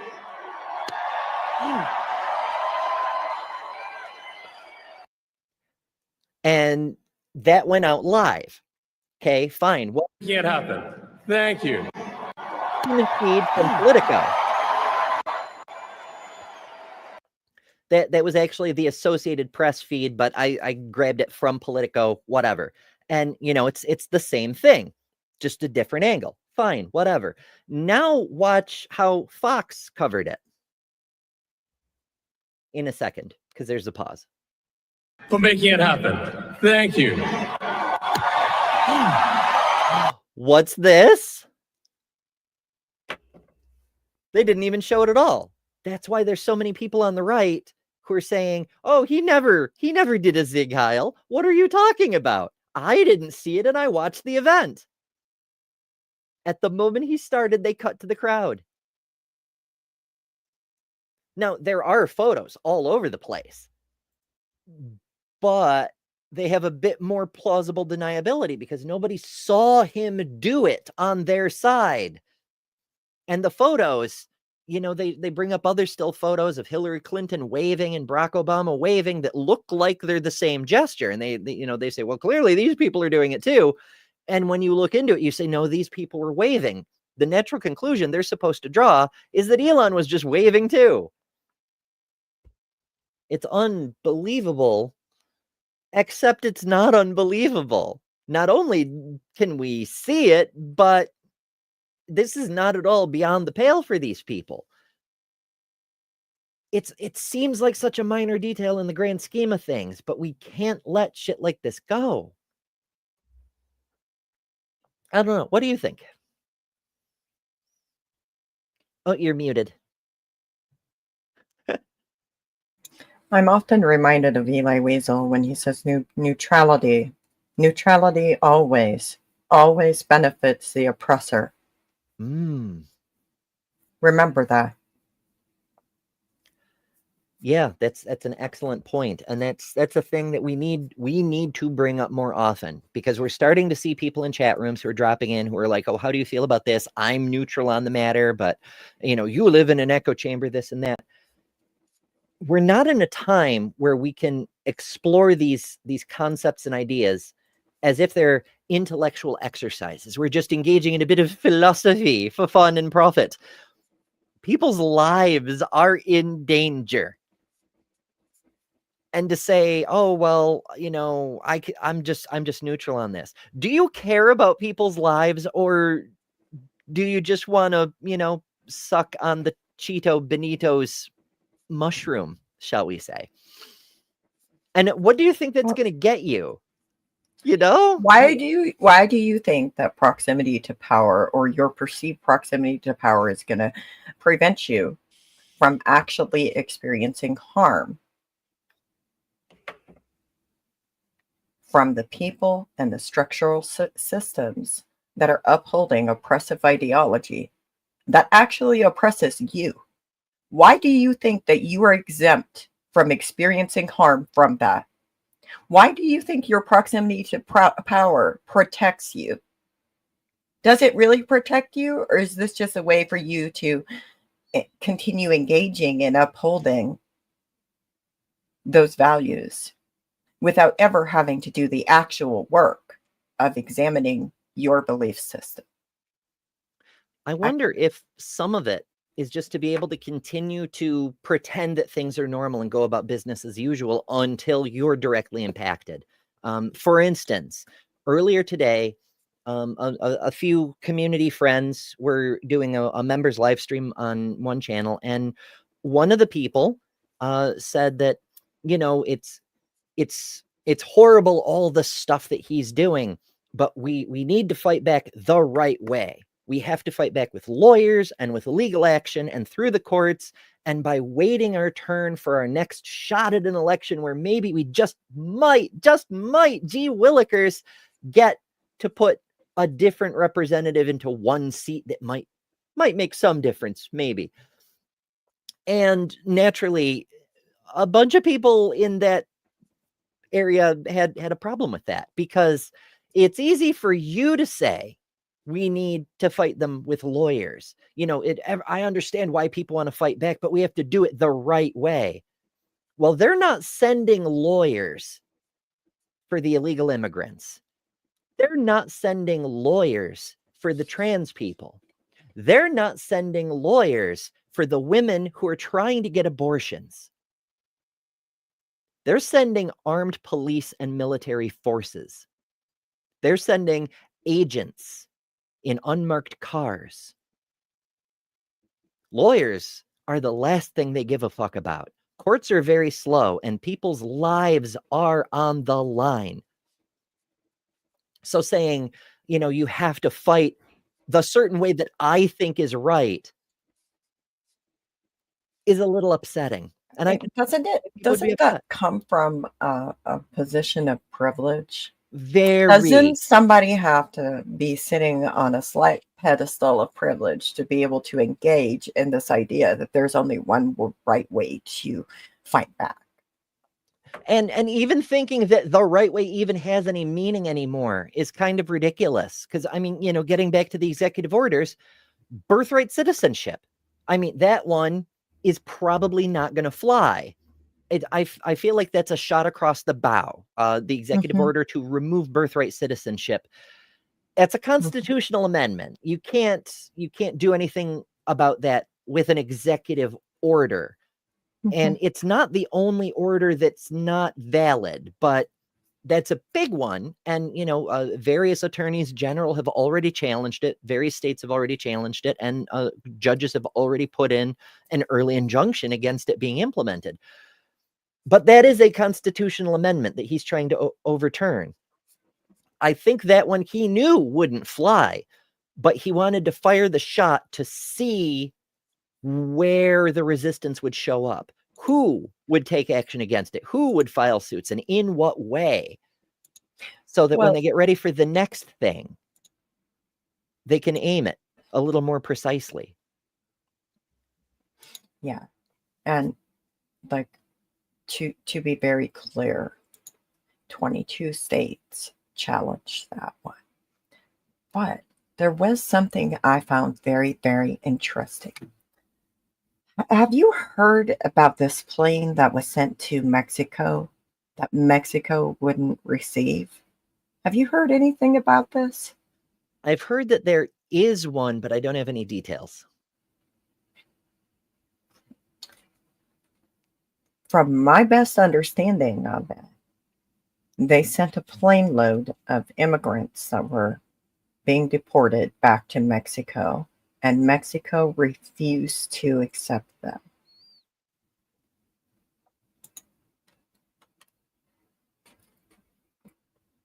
And that went out live. Okay, fine. Well, making it happen. Thank you. Feed from Politico. That was actually the Associated Press feed, but I grabbed it from Politico, whatever. And it's the same thing, just a different angle. Fine, whatever. Now watch how Fox covered it in a second, because there's a pause. for making it happen. Thank you. What's this? They didn't even show it at all. That's why there's so many people on the right who are saying, oh, he never did a Zig Heil. What are you talking about? I didn't see it and I watched the event. At the moment he started, they cut to the crowd. Now, there are photos all over the place, but they have a bit more plausible deniability because nobody saw him do it on their side. And the photos, they bring up other still photos of Hillary Clinton waving and Barack Obama waving that look like they're the same gesture. And they say, well, clearly these people are doing it too. And when you look into it, you say, no, these people were waving. The natural conclusion they're supposed to draw is that Elon was just waving too. It's unbelievable, except it's not unbelievable. Not only can we see it, but this is not at all beyond the pale for these people. It seems like such a minor detail in the grand scheme of things, but we can't let shit like this go. I don't know. What do you think? Oh, you're muted. I'm often reminded of Eli Wiesel when he says neutrality. Neutrality always benefits the oppressor. Remember that. Yeah, that's an excellent point. And that's a thing that we need to bring up more often, because we're starting to see people in chat rooms who are dropping in who are like, oh, how do you feel about this? I'm neutral on the matter, but you live in an echo chamber, this and that. We're not in a time where we can explore these concepts and ideas as if they're intellectual exercises. We're just engaging in a bit of philosophy for fun and profit. People's lives are in danger. And to say, oh, well, I'm just neutral on this. Do you care about people's lives, or do you just want to, suck on the Cheeto Benito's mushroom, shall we say? And what do you think that's going to get you? Why do you think that proximity to power, or your perceived proximity to power, is going to prevent you from actually experiencing harm from the people and the structural systems that are upholding oppressive ideology that actually oppresses you? Why do you think that you are exempt from experiencing harm from that? Why do you think your proximity to power protects you? Does it really protect you, or is this just a way for you to continue engaging and upholding those values without ever having to do the actual work of examining your belief system? I wonder if some of it is just to be able to continue to pretend that things are normal and go about business as usual until you're directly impacted. For instance, earlier today, a few community friends were doing a members live stream on one channel, and one of the people said that it's horrible, all the stuff that he's doing, but we need to fight back the right way. We have to fight back with lawyers and with legal action and through the courts, and by waiting our turn for our next shot at an election where maybe we just might, gee willikers, get to put a different representative into one seat that might make some difference, maybe. And naturally, a bunch of people in that area had a problem with that, because it's easy for you to say, we need to fight them with lawyers. I understand why people want to fight back, but we have to do it the right way. Well, they're not sending lawyers for the illegal immigrants. They're not sending lawyers for the trans people. They're not sending lawyers for the women who are trying to get abortions. They're sending armed police and military forces. They're sending agents in unmarked cars. Lawyers are the last thing they give a fuck about. Courts are very slow and people's lives are on the line. So saying, you know, you have to fight the certain way that I think is right is a little upsetting. And I Doesn't it? people would be Doesn't that upset. come from a position of privilege? Very. Doesn't somebody have to be sitting on a slight pedestal of privilege to be able to engage in this idea that there's only one right way to fight back? And even thinking that the right way even has any meaning anymore is kind of ridiculous. Because, I mean, you know, getting back to the executive orders, birthright citizenship. I mean, that one is probably not going to fly. I feel like that's a shot across the bow. The executive order to remove birthright citizenship. That's a constitutional amendment. You can't do anything about that with an executive order. And it's not the only order that's not valid, but that's a big one. And, you know, various attorneys general have already challenged it. Various states have already challenged it. And judges have already put in an early injunction against it being implemented. But that is a constitutional amendment that he's trying to overturn. I think that one he knew wouldn't fly, but he wanted to fire the shot to see where the resistance would show up. Who would take action against it? Who would file suits and in what way? So that when they get ready for the next thing, they can aim it a little more precisely. Yeah. And like to be very clear, 22 states challenged that one. But there was something I found very, very interesting. Have you heard about this plane that was sent to Mexico that Mexico wouldn't receive? Have you heard anything about this? I've heard that there is one, but I don't have any details. From my best understanding of it, they sent a plane load of immigrants that were being deported back to Mexico, and Mexico refused to accept them.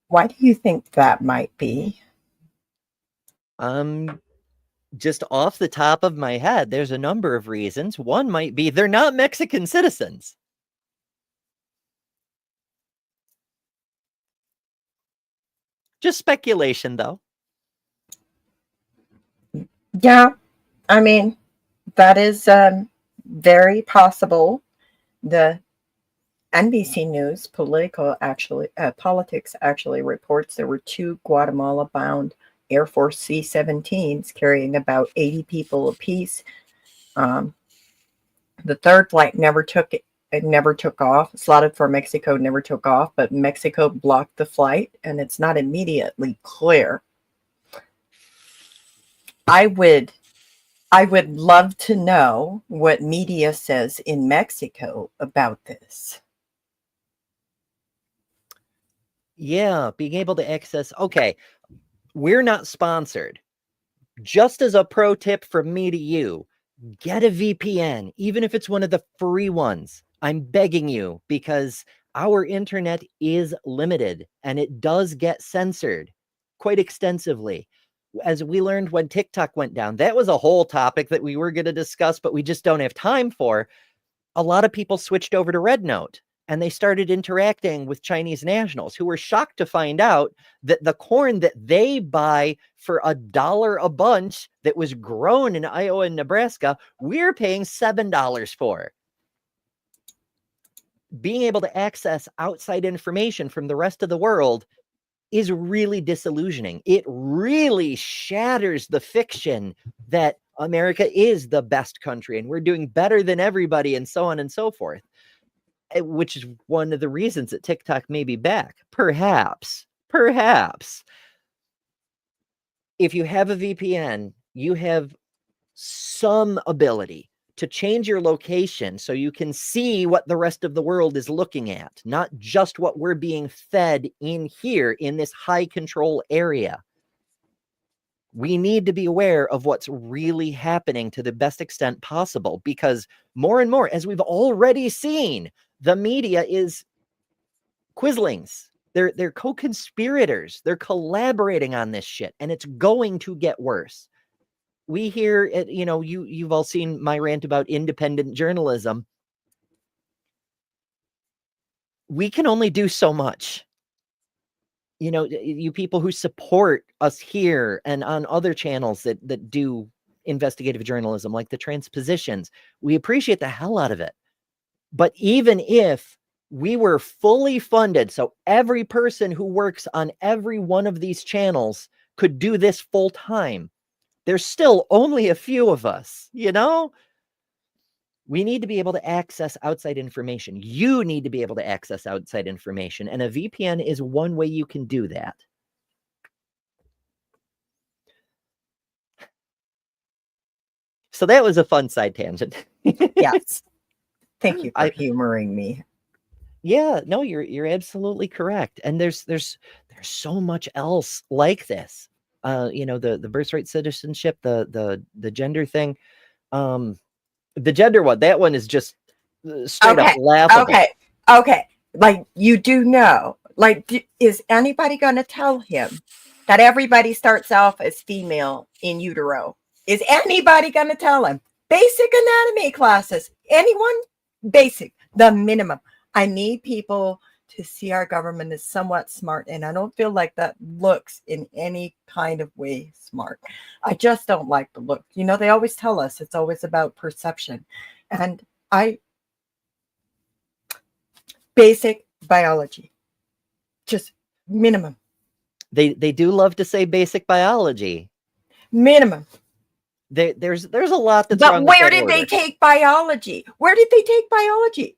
Why do you think that might be? Just off the top of my head, there's a number of reasons. One might be they're not Mexican citizens. Just speculation, though. Yeah, I mean, that is very possible. The NBC News politics actually reports there were 2 Guatemala-bound Air Force C-17s carrying about 80 people apiece. The third flight never took off. Slotted for Mexico, never took off, but Mexico blocked the flight, and it's not immediately clear. I would love to know what media says in Mexico about this. Yeah, being able to access. Okay, we're not sponsored. Just as a pro tip from me to you, get a VPN, even if it's one of the free ones. I'm begging you, because our internet is limited and it does get censored quite extensively. As we learned when TikTok went down, that was a whole topic that we were going to discuss, but we just don't have time for. A lot of people switched over to Red Note and they started interacting with Chinese nationals who were shocked to find out that the corn that they buy for $1 a bunch that was grown in Iowa and Nebraska, we're paying $7 for. Being able to access outside information from the rest of the world is really disillusioning. It really shatters the fiction that America is the best country and we're doing better than everybody and so on and so forth, which is one of the reasons that TikTok may be back. Perhaps. If you have a VPN, you have some ability to change your location so you can see what the rest of the world is looking at, not just what we're being fed in here in this high control area. We need to be aware of what's really happening to the best extent possible, because more and more, as we've already seen, the media is Quislings. They're co-conspirators. They're collaborating on this shit, and it's going to get worse. We hear it, you've all seen my rant about independent journalism. We can only do so much. You people who support us here and on other channels that do investigative journalism, like the Transpositions, we appreciate the hell out of it. But even if we were fully funded, so every person who works on every one of these channels could do this full time, there's still only a few of us, We need to be able to access outside information. You need to be able to access outside information, and a VPN is one way you can do that. So that was a fun side tangent. Yes. Thank you for humoring me. Yeah, no, you're absolutely correct. And there's so much else like this. The birthright citizenship, the gender thing. The gender one, that one is just straight up laughable. Okay. Like, you do know, like, is anybody going to tell him that everybody starts off as female in utero? Is anybody going to tell him? Basic anatomy classes. Anyone? Basic, the minimum. I need people to see our government is somewhat smart, and I don't feel like that looks in any kind of way smart. I just don't like the look. They always tell us it's always about perception, and basic biology, just minimum. They do love to say basic biology. Minimum. There's a lot that's but wrong. Where did they take biology? Where did they take biology?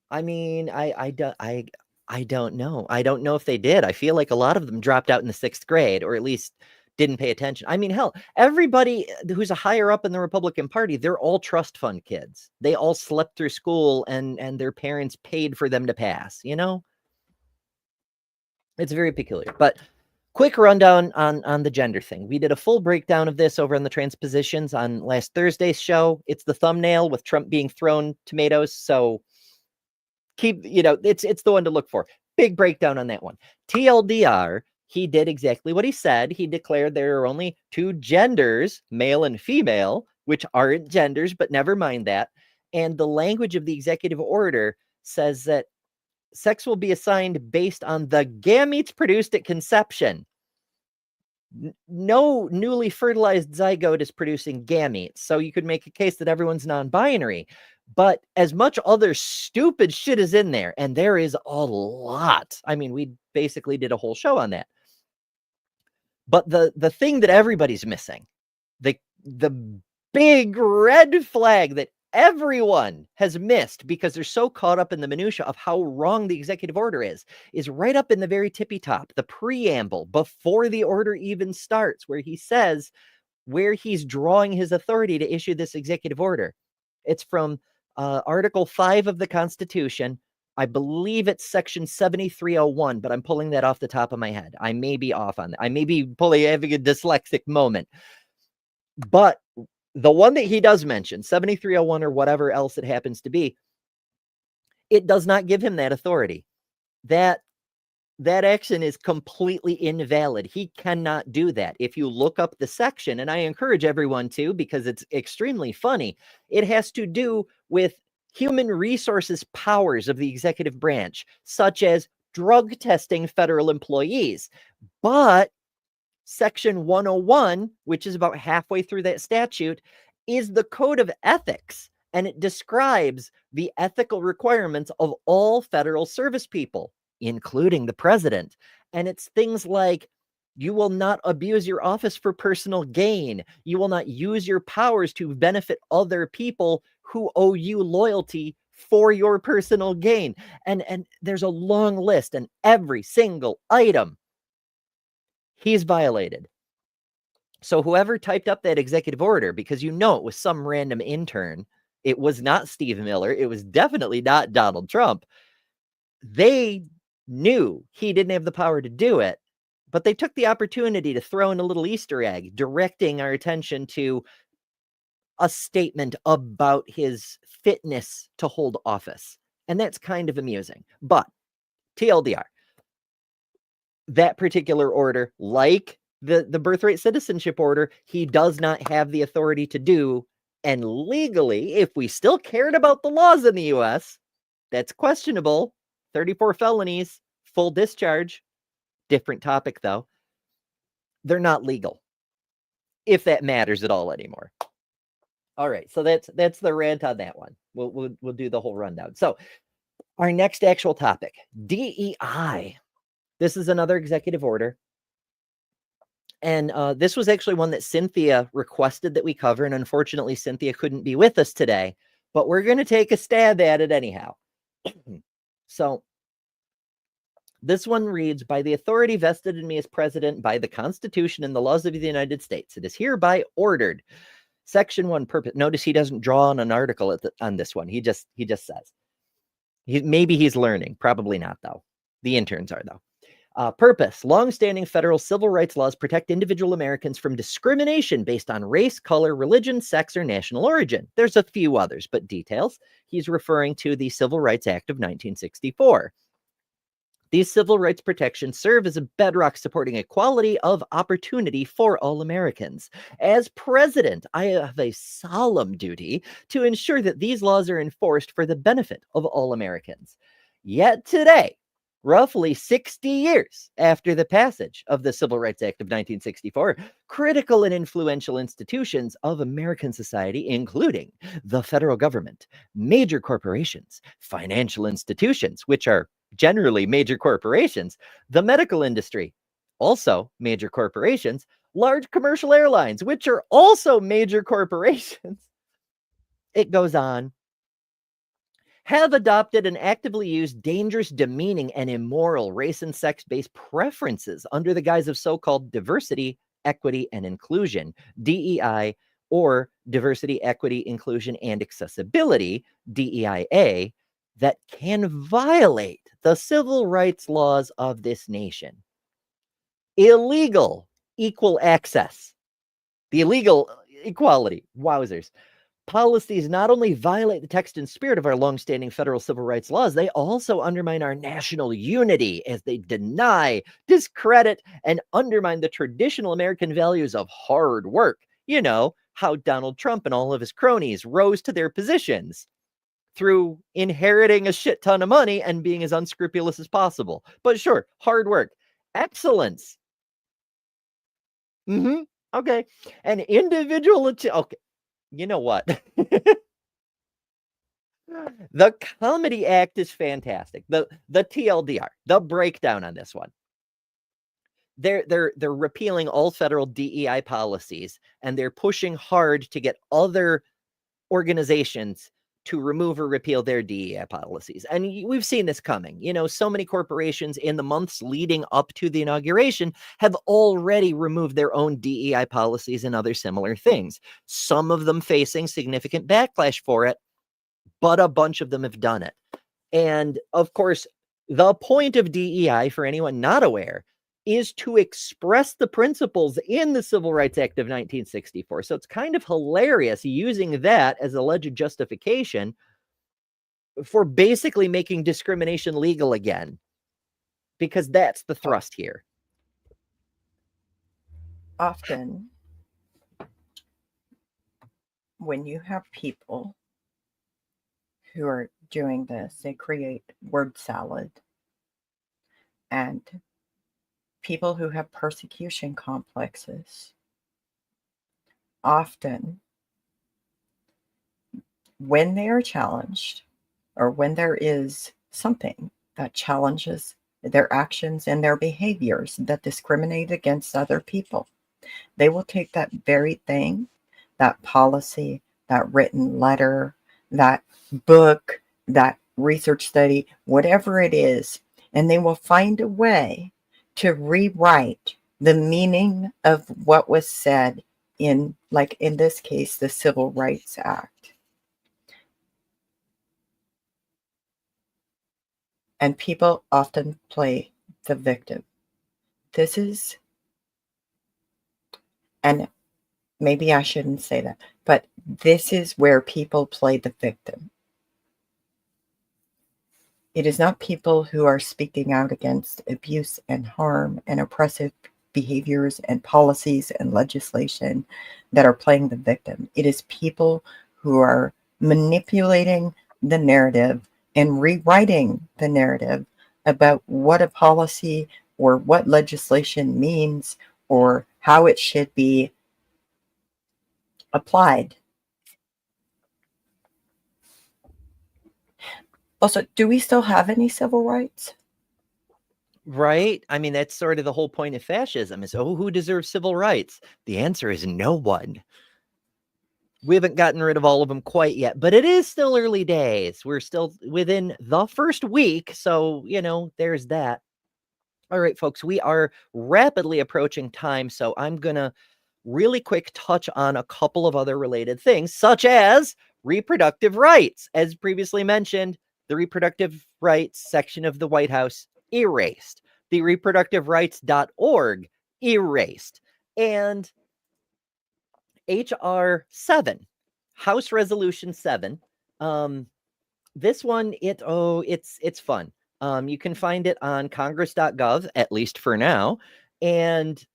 I mean, I don't know. I don't know if they did. I feel like a lot of them dropped out in the 6th grade, or at least didn't pay attention. I mean, hell, everybody who's a higher up in the Republican Party, they're all trust fund kids. They all slept through school, and their parents paid for them to pass, It's very peculiar. But quick rundown on the gender thing. We did a full breakdown of this over on the Transpositions on last Thursday's show. It's the thumbnail with Trump being thrown tomatoes, so keep, it's the one to look for. Big breakdown on that one. TLDR, he did exactly what he said. He declared there are only 2 genders, male and female, which aren't genders, but never mind that. And the language of the executive order says that sex will be assigned based on the gametes produced at conception. No newly fertilized zygote is producing gametes. So you could make a case that everyone's non-binary. But as much other stupid shit is in there, and there is a lot. I mean, we basically did a whole show on that. But the thing that everybody's missing, the big red flag that everyone has missed because they're so caught up in the minutia of how wrong the executive order is right up in the very tippy top, the preamble before the order even starts, where he says where he's drawing his authority to issue this executive order. It's from Article 5 of the Constitution. I believe it's section 7301, but I'm pulling that off the top of my head. I may be off on that. I may be having a dyslexic moment. But the one that he does mention, 7301 or whatever else it happens to be, it does not give him that authority. That action is completely invalid. He cannot do that. If you look up the section, and I encourage everyone to, because it's extremely funny, it has to do with human resources powers of the executive branch, such as drug testing federal employees. But Section 101, which is about halfway through that statute, is the code of ethics, and it describes the ethical requirements of all federal service people, including the president. And it's things like, you will not abuse your office for personal gain. You will not use your powers to benefit other people who owe you loyalty for your personal gain. And there's a long list, and every single item he's violated. So whoever typed up that executive order, because it was some random intern, it was not Steve Miller, it was definitely not Donald Trump, they knew he didn't have the power to do it. But they took the opportunity to throw in a little Easter egg, directing our attention to a statement about his fitness to hold office. And that's kind of amusing. But TLDR, that particular order, like the birthright citizenship order, he does not have the authority to do. And legally, if we still cared about the laws in the US, that's questionable. 34 felonies, full discharge. Different topic, though. They're not legal, if that matters at all anymore. All right, so that's the rant on that one. We'll do the whole rundown. So our next actual topic, DEI. This is another executive order. And this was actually one that Cynthia requested that we cover. And unfortunately, Cynthia couldn't be with us today. But we're going to take a stab at it anyhow. So this one reads, by the authority vested in me as president by the Constitution and the laws of the United States, it is hereby ordered. Section 1 purpose. Notice he doesn't draw on an article on this one. He just says. Maybe he's learning. Probably not, though. The interns are, though. Purpose. Longstanding federal civil rights laws protect individual Americans from discrimination based on race, color, religion, sex, or national origin. There's a few others, but details. He's referring to the Civil Rights Act of 1964. These civil rights protections serve as a bedrock supporting equality of opportunity for all Americans. As president, I have a solemn duty to ensure that these laws are enforced for the benefit of all Americans. Yet today, roughly 60 years after the passage of the Civil Rights Act of 1964, critical and influential institutions of American society, including the federal government, major corporations, financial institutions, which are generally major corporations, the medical industry, also major corporations, large commercial airlines, which are also major corporations. It goes on. Have adopted and actively used dangerous, demeaning, and immoral race and sex-based preferences under the guise of so-called diversity, equity, and inclusion, DEI, or diversity, equity, inclusion, and accessibility, DEIA, that can violate the civil rights laws of this nation. Illegal equal access. The illegal equality. Wowzers. Policies not only violate the text and spirit of our longstanding federal civil rights laws, they also undermine our national unity as they deny, discredit, and undermine the traditional American values of hard work. You know, how Donald Trump and all of his cronies rose to their positions through inheriting a shit ton of money and being as unscrupulous as possible. But sure, hard work, excellence. Okay. And individual, okay. You know what? The Comedy Act is fantastic. The TLDR, the breakdown on this one. They're repealing all federal DEI policies, and they're pushing hard to get other organizations to remove or repeal their DEI policies. And we've seen this coming. You know, so many corporations in the months leading up to the inauguration have already removed their own DEI policies and other similar things. Some of them facing significant backlash for it, but a bunch of them have done it. And of course, the point of DEI, for anyone not aware, is to express the principles in the Civil Rights Act of 1964. So it's kind of hilarious using that as alleged justification for basically making discrimination legal again, because that's the thrust here. Often, when you have people who are doing this, they create word salad. And people who have persecution complexes, often when they are challenged, or when there is something that challenges their actions and their behaviors that discriminate against other people, they will take that very thing, that policy, that written letter, that book, that research study, whatever it is, and they will find a way to rewrite the meaning of what was said in, like in this case, the Civil Rights Act. And people often play the victim. this is, and maybe I shouldn't say that, but this is where people play the victim. It is not people who are speaking out against abuse and harm and oppressive behaviors and policies and legislation that are playing the victim. It is people who are manipulating the narrative and rewriting the narrative about what a policy or what legislation means or how it should be applied. Also, do we still have any civil rights? Right? I mean, that's sort of the whole point of fascism is, oh, who deserves civil rights? The answer is no one. We haven't gotten rid of all of them quite yet, but it is still early days. We're still within the first week. So, there's that. All right, folks, we are rapidly approaching time. So I'm going to really quick touch on a couple of other related things, such as reproductive rights. As previously mentioned, the reproductive rights section of the White House erased. The reproductiverights.org erased. And HR 7, House Resolution 7. This one, it's fun. You can find it on congress.gov, at least for now. And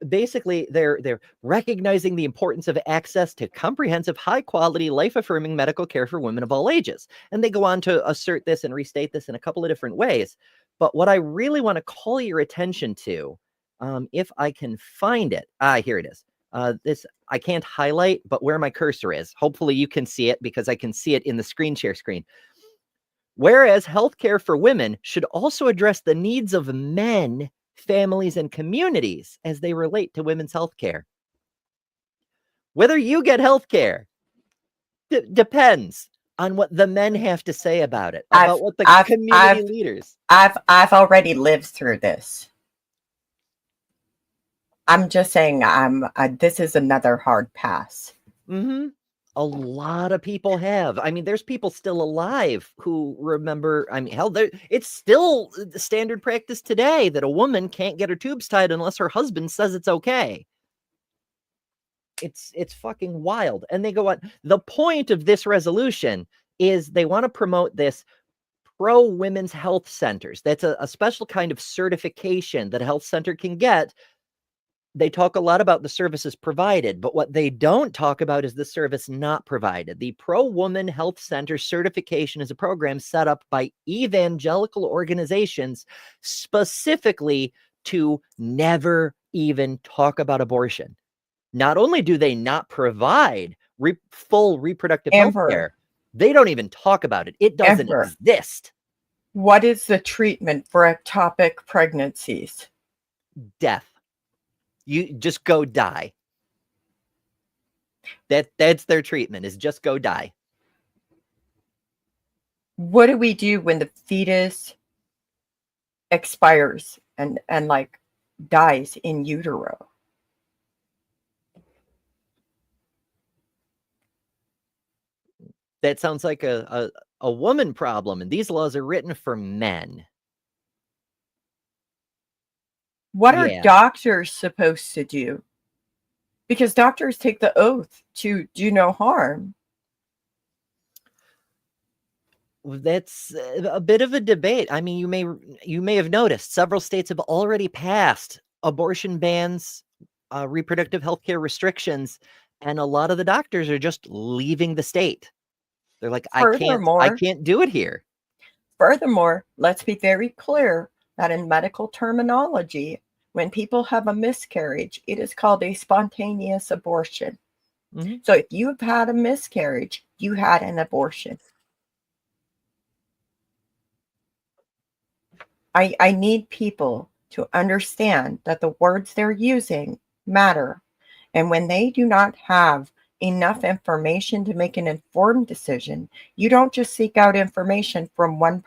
basically, they're recognizing the importance of access to comprehensive, high-quality, life-affirming medical care for women of all ages. And they go on to assert this and restate this in a couple of different ways. But what I really want to call your attention to, if I can find it, here it is. This I can't highlight, but where my cursor is, hopefully you can see it because I can see it in the screen share screen. Whereas healthcare for women should also address the needs of men, families, and communities as they relate to women's healthcare. Whether you get healthcare depends on what the men have to say about it, about what the community leaders. I've already lived through this. I'm just saying, this is another hard pass. Mm-hmm. A lot of people have. I mean, there's people still alive who remember. I mean, hell, it's still the standard practice today that a woman can't get her tubes tied unless her husband says it's okay. It's fucking wild. And they go on. The point of this resolution is they want to promote this pro women's health centers. That's a special kind of certification that a health center can get. They talk a lot about the services provided, but what they don't talk about is the service not provided. The Pro Woman Health Center certification is a program set up by evangelical organizations specifically to never even talk about abortion. Not only do they not provide full reproductive health care, they don't even talk about it. It doesn't exist. What is the treatment for ectopic pregnancies? Death. You just go die. That's their treatment, is just go die. What do we do when the fetus expires and like dies in utero? That sounds like a woman problem, and these laws are written for men. What are doctors supposed to do? Because doctors take the oath to do no harm. That's a bit of a debate. I mean, you may have noticed several states have already passed abortion bans, reproductive health care restrictions, and a lot of the doctors are just leaving the state. They're like, I can't do it here. Furthermore, let's be very clear that in medical terminology, when people have a miscarriage, it is called a spontaneous abortion. Mm-hmm. So if you've had a miscarriage, you had an abortion. I need people to understand that the words they're using matter. And when they do not have enough information to make an informed decision, you don't just seek out information from one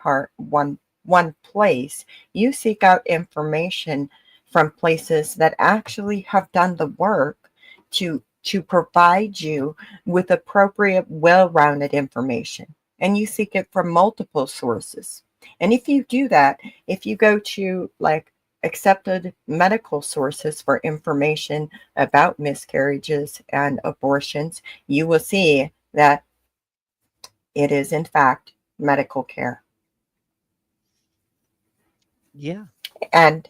place. You seek out information from places that actually have done the work to provide you with appropriate, well-rounded information. And you seek it from multiple sources. And if you do that, if you go to like accepted medical sources for information about miscarriages and abortions, you will see that it is, in fact, medical care. Yeah. And,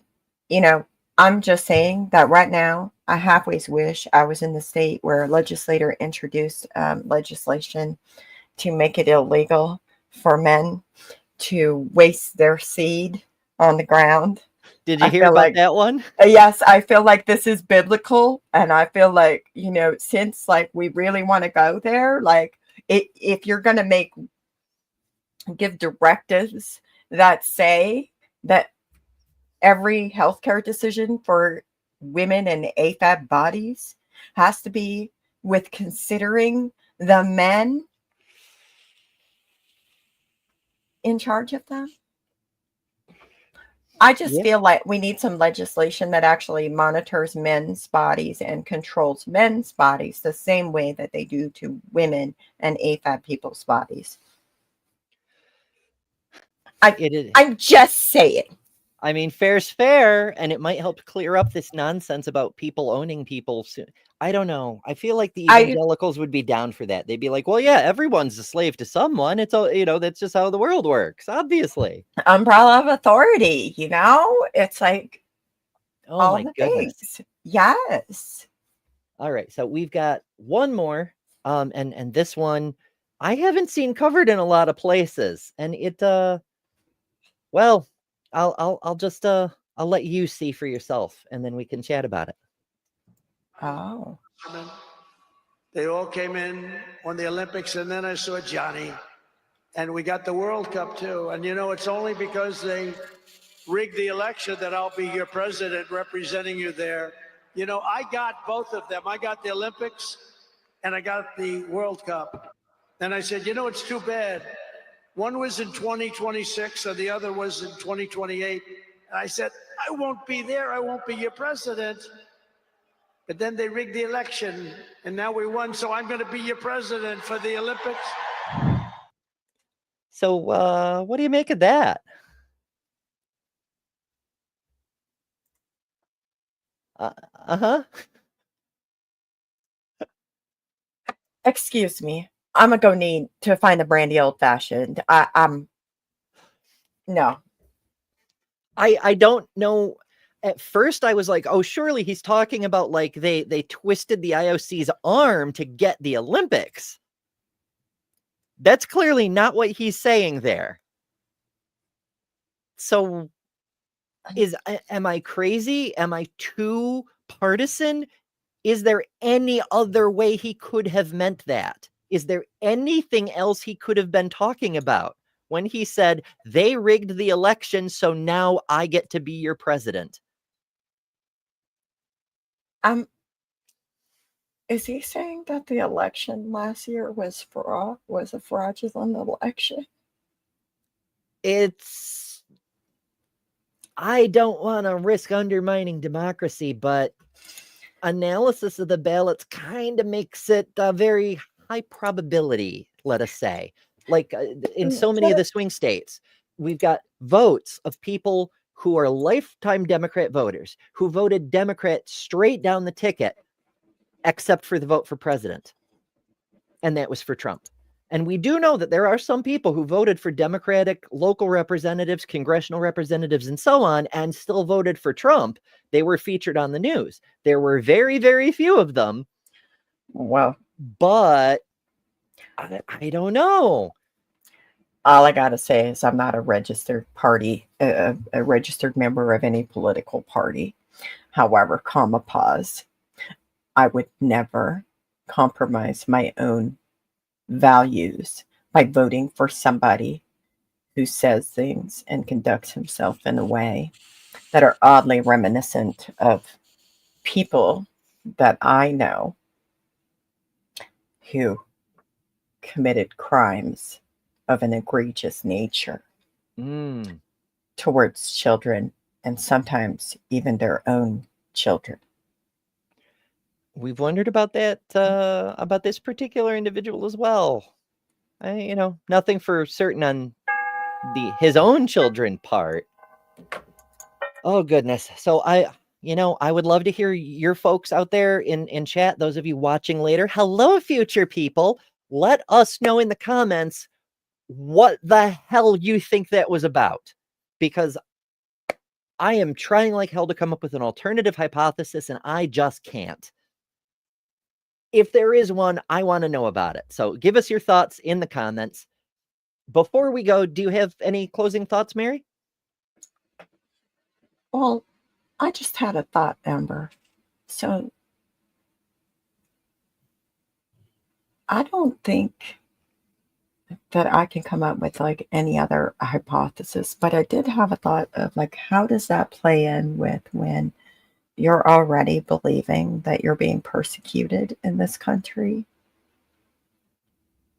you know, I'm just saying that right now, I halfway wish I was in the state where a legislator introduced legislation to make it illegal for men to waste their seed on the ground. Did you I hear feel about like, that one? yes, I feel like this is biblical. And I feel like, you know, since like we really want to go there, like if you're going to give directives that say that every healthcare decision for women and AFAB bodies has to be with considering the men in charge of them. I just Yeah. feel like we need some legislation that actually monitors men's bodies and controls men's bodies the same way that they do to women and AFAB people's bodies. It is. I'm just saying. I mean, fair's fair, and it might help clear up this nonsense about people owning people soon. I don't know. I feel like the evangelicals would be down for that. They'd be like, well, yeah, everyone's a slave to someone. It's all, you know, that's just how the world works, obviously. Umbrella of authority, you know? It's like Oh all my the goodness. things. Yes. All right, so we've got one more, and this one I haven't seen covered in a lot of places, and it well, I'll just I'll let you see for yourself, and then we can chat about it. Oh. They all came in on the Olympics, and then I saw Johnny, and we got the World Cup too. And you know, it's only because they rigged the election that I'll be your president representing you there. You know, I got both of them. I got the Olympics and I got the World Cup. And I said, you know, it's too bad. One was in 2026 and the other was in 2028. And I said, I won't be there. I won't be your president. But then they rigged the election and now we won. So I'm going to be your president for the Olympics. So what do you make of that? Uh-huh. Excuse me. I'm gonna go need to find a brandy old fashioned. No. I don't know. At first I was like, oh, surely he's talking about like they twisted the IOC's arm to get the Olympics. That's clearly not what he's saying there. So am I crazy? Am I too partisan? Is there any other way he could have meant that? Is there anything else he could have been talking about when he said they rigged the election, so now I get to be your president? Is he saying that the election last year was a fraudulent election? I don't want to risk undermining democracy, but analysis of the ballots kind of makes it a very high probability, let us say. Like in so many of the swing states, we've got votes of people who are lifetime Democrat voters who voted Democrat straight down the ticket, except for the vote for president. And that was for Trump. And we do know that there are some people who voted for Democratic local representatives, congressional representatives, and so on, and still voted for Trump. They were featured on the news. There were very, very few of them. Well, but I don't know. All I got to say is I'm not a registered party, a registered member of any political party. However, pause, I would never compromise my own values by voting for somebody who says things and conducts himself in a way that are oddly reminiscent of people that I know who committed crimes of an egregious nature towards children and sometimes even their own children. We've wondered about that, about this particular individual as well. Nothing for certain on his own children part. Oh goodness. So I would love to hear your folks out there in chat, those of you watching later. Hello, future people. Let us know in the comments what the hell you think that was about. Because I am trying like hell to come up with an alternative hypothesis, and I just can't. If there is one, I want to know about it. So give us your thoughts in the comments. Before we go, do you have any closing thoughts, Mary? Well, I just had a thought, Amber. So I don't think that I can come up with like any other hypothesis, but I did have a thought of like, how does that play in with when you're already believing that you're being persecuted in this country?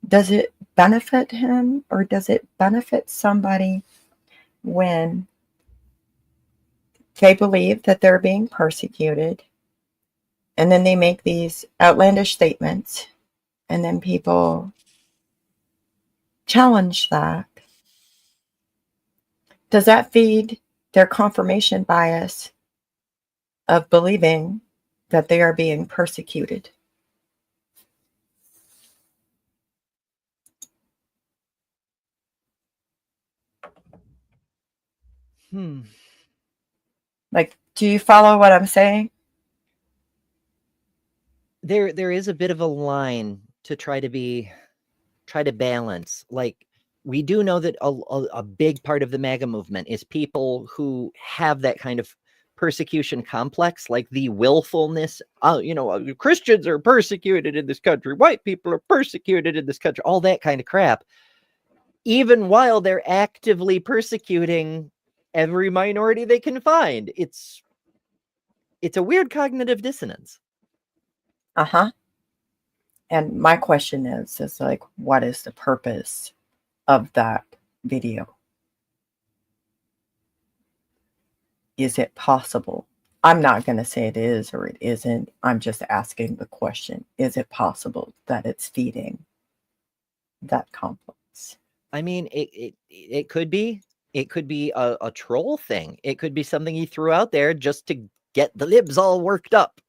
Does it benefit him, or does it benefit somebody when they believe that they're being persecuted and then they make these outlandish statements and then people challenge that? Does that feed their confirmation bias of believing that they are being persecuted? Like, do you follow what I'm saying? There is a bit of a line to try to balance. Like, we do know that a big part of the MAGA movement is people who have that kind of persecution complex, like the willfulness. Christians are persecuted in this country. White people are persecuted in this country. All that kind of crap. Even while they're actively persecuting every minority they can find. It's a weird cognitive dissonance. Uh-huh. And my question is like, what is the purpose of that video? Is it possible? I'm not going to say it is or it isn't. I'm just asking the question. Is it possible that it's feeding that complex? I mean, it could be. It could be a troll thing. It could be something he threw out there just to get the libs all worked up.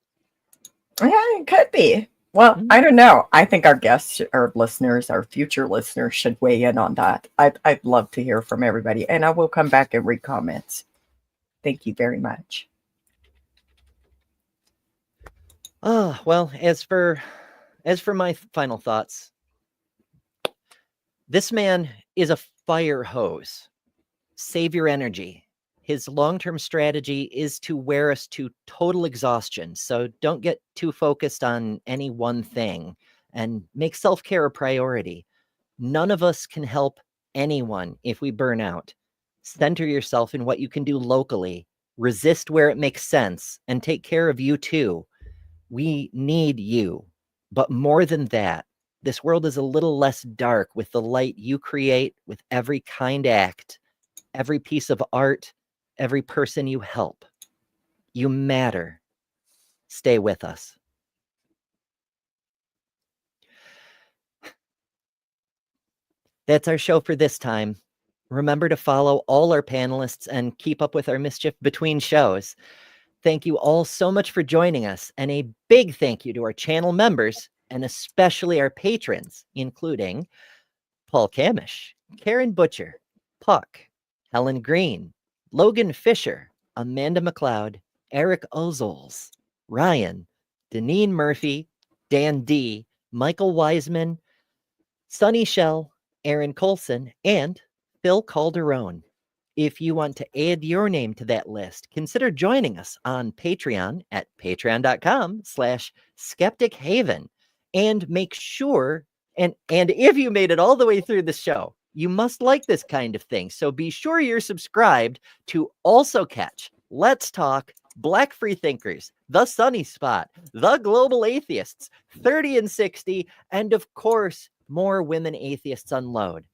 Yeah, it could be. Well, I don't know. I think our guests, our listeners, our future listeners should weigh in on that. I'd love to hear from everybody. And I will come back and read comments. Thank you very much. Oh, well, as for my final thoughts, this man is a fire hose. Save your energy. His long-term strategy is to wear us to total exhaustion. So don't get too focused on any one thing and make self-care a priority. None of us can help anyone if we burn out. Center yourself in what you can do locally. Resist where it makes sense and take care of you too. We need you. But more than that, this world is a little less dark with the light you create with every kind act, every piece of art, every person you help. You matter. Stay with us. That's our show for this time. Remember to follow all our panelists and keep up with our mischief between shows. Thank you all so much for joining us, and a big thank you to our channel members, and especially our patrons, including Paul Kamish, Karen Butcher, Puck, Helen Green, Logan Fisher, Amanda McLeod, Eric Ozols, Ryan, Deneen Murphy, Dan D, Michael Wiseman, Sunny Shell, Aaron Colson, and Phil Calderon. If you want to add your name to that list, consider joining us on Patreon at patreon.com/skeptichaven. And make sure, and if you made it all the way through the show, you must like this kind of thing. So be sure you're subscribed to also catch Let's Talk, Black Freethinkers, The Sunny Spot, The Global Atheists, 30 and 60, and of course, more Women Atheists Unload.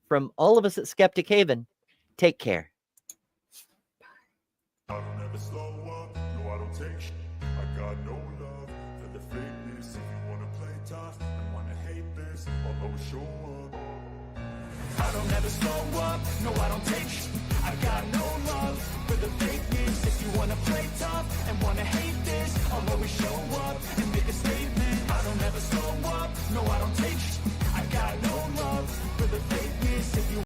From all of us at Skeptic Haven, take care. I don't ever slow up, no I don't take shit. I got no love for the fakeness. If you wanna play tough and wanna hate this, I'll always show up. I don't ever slow up, no I don't take shit. I got no love for the fakeness. show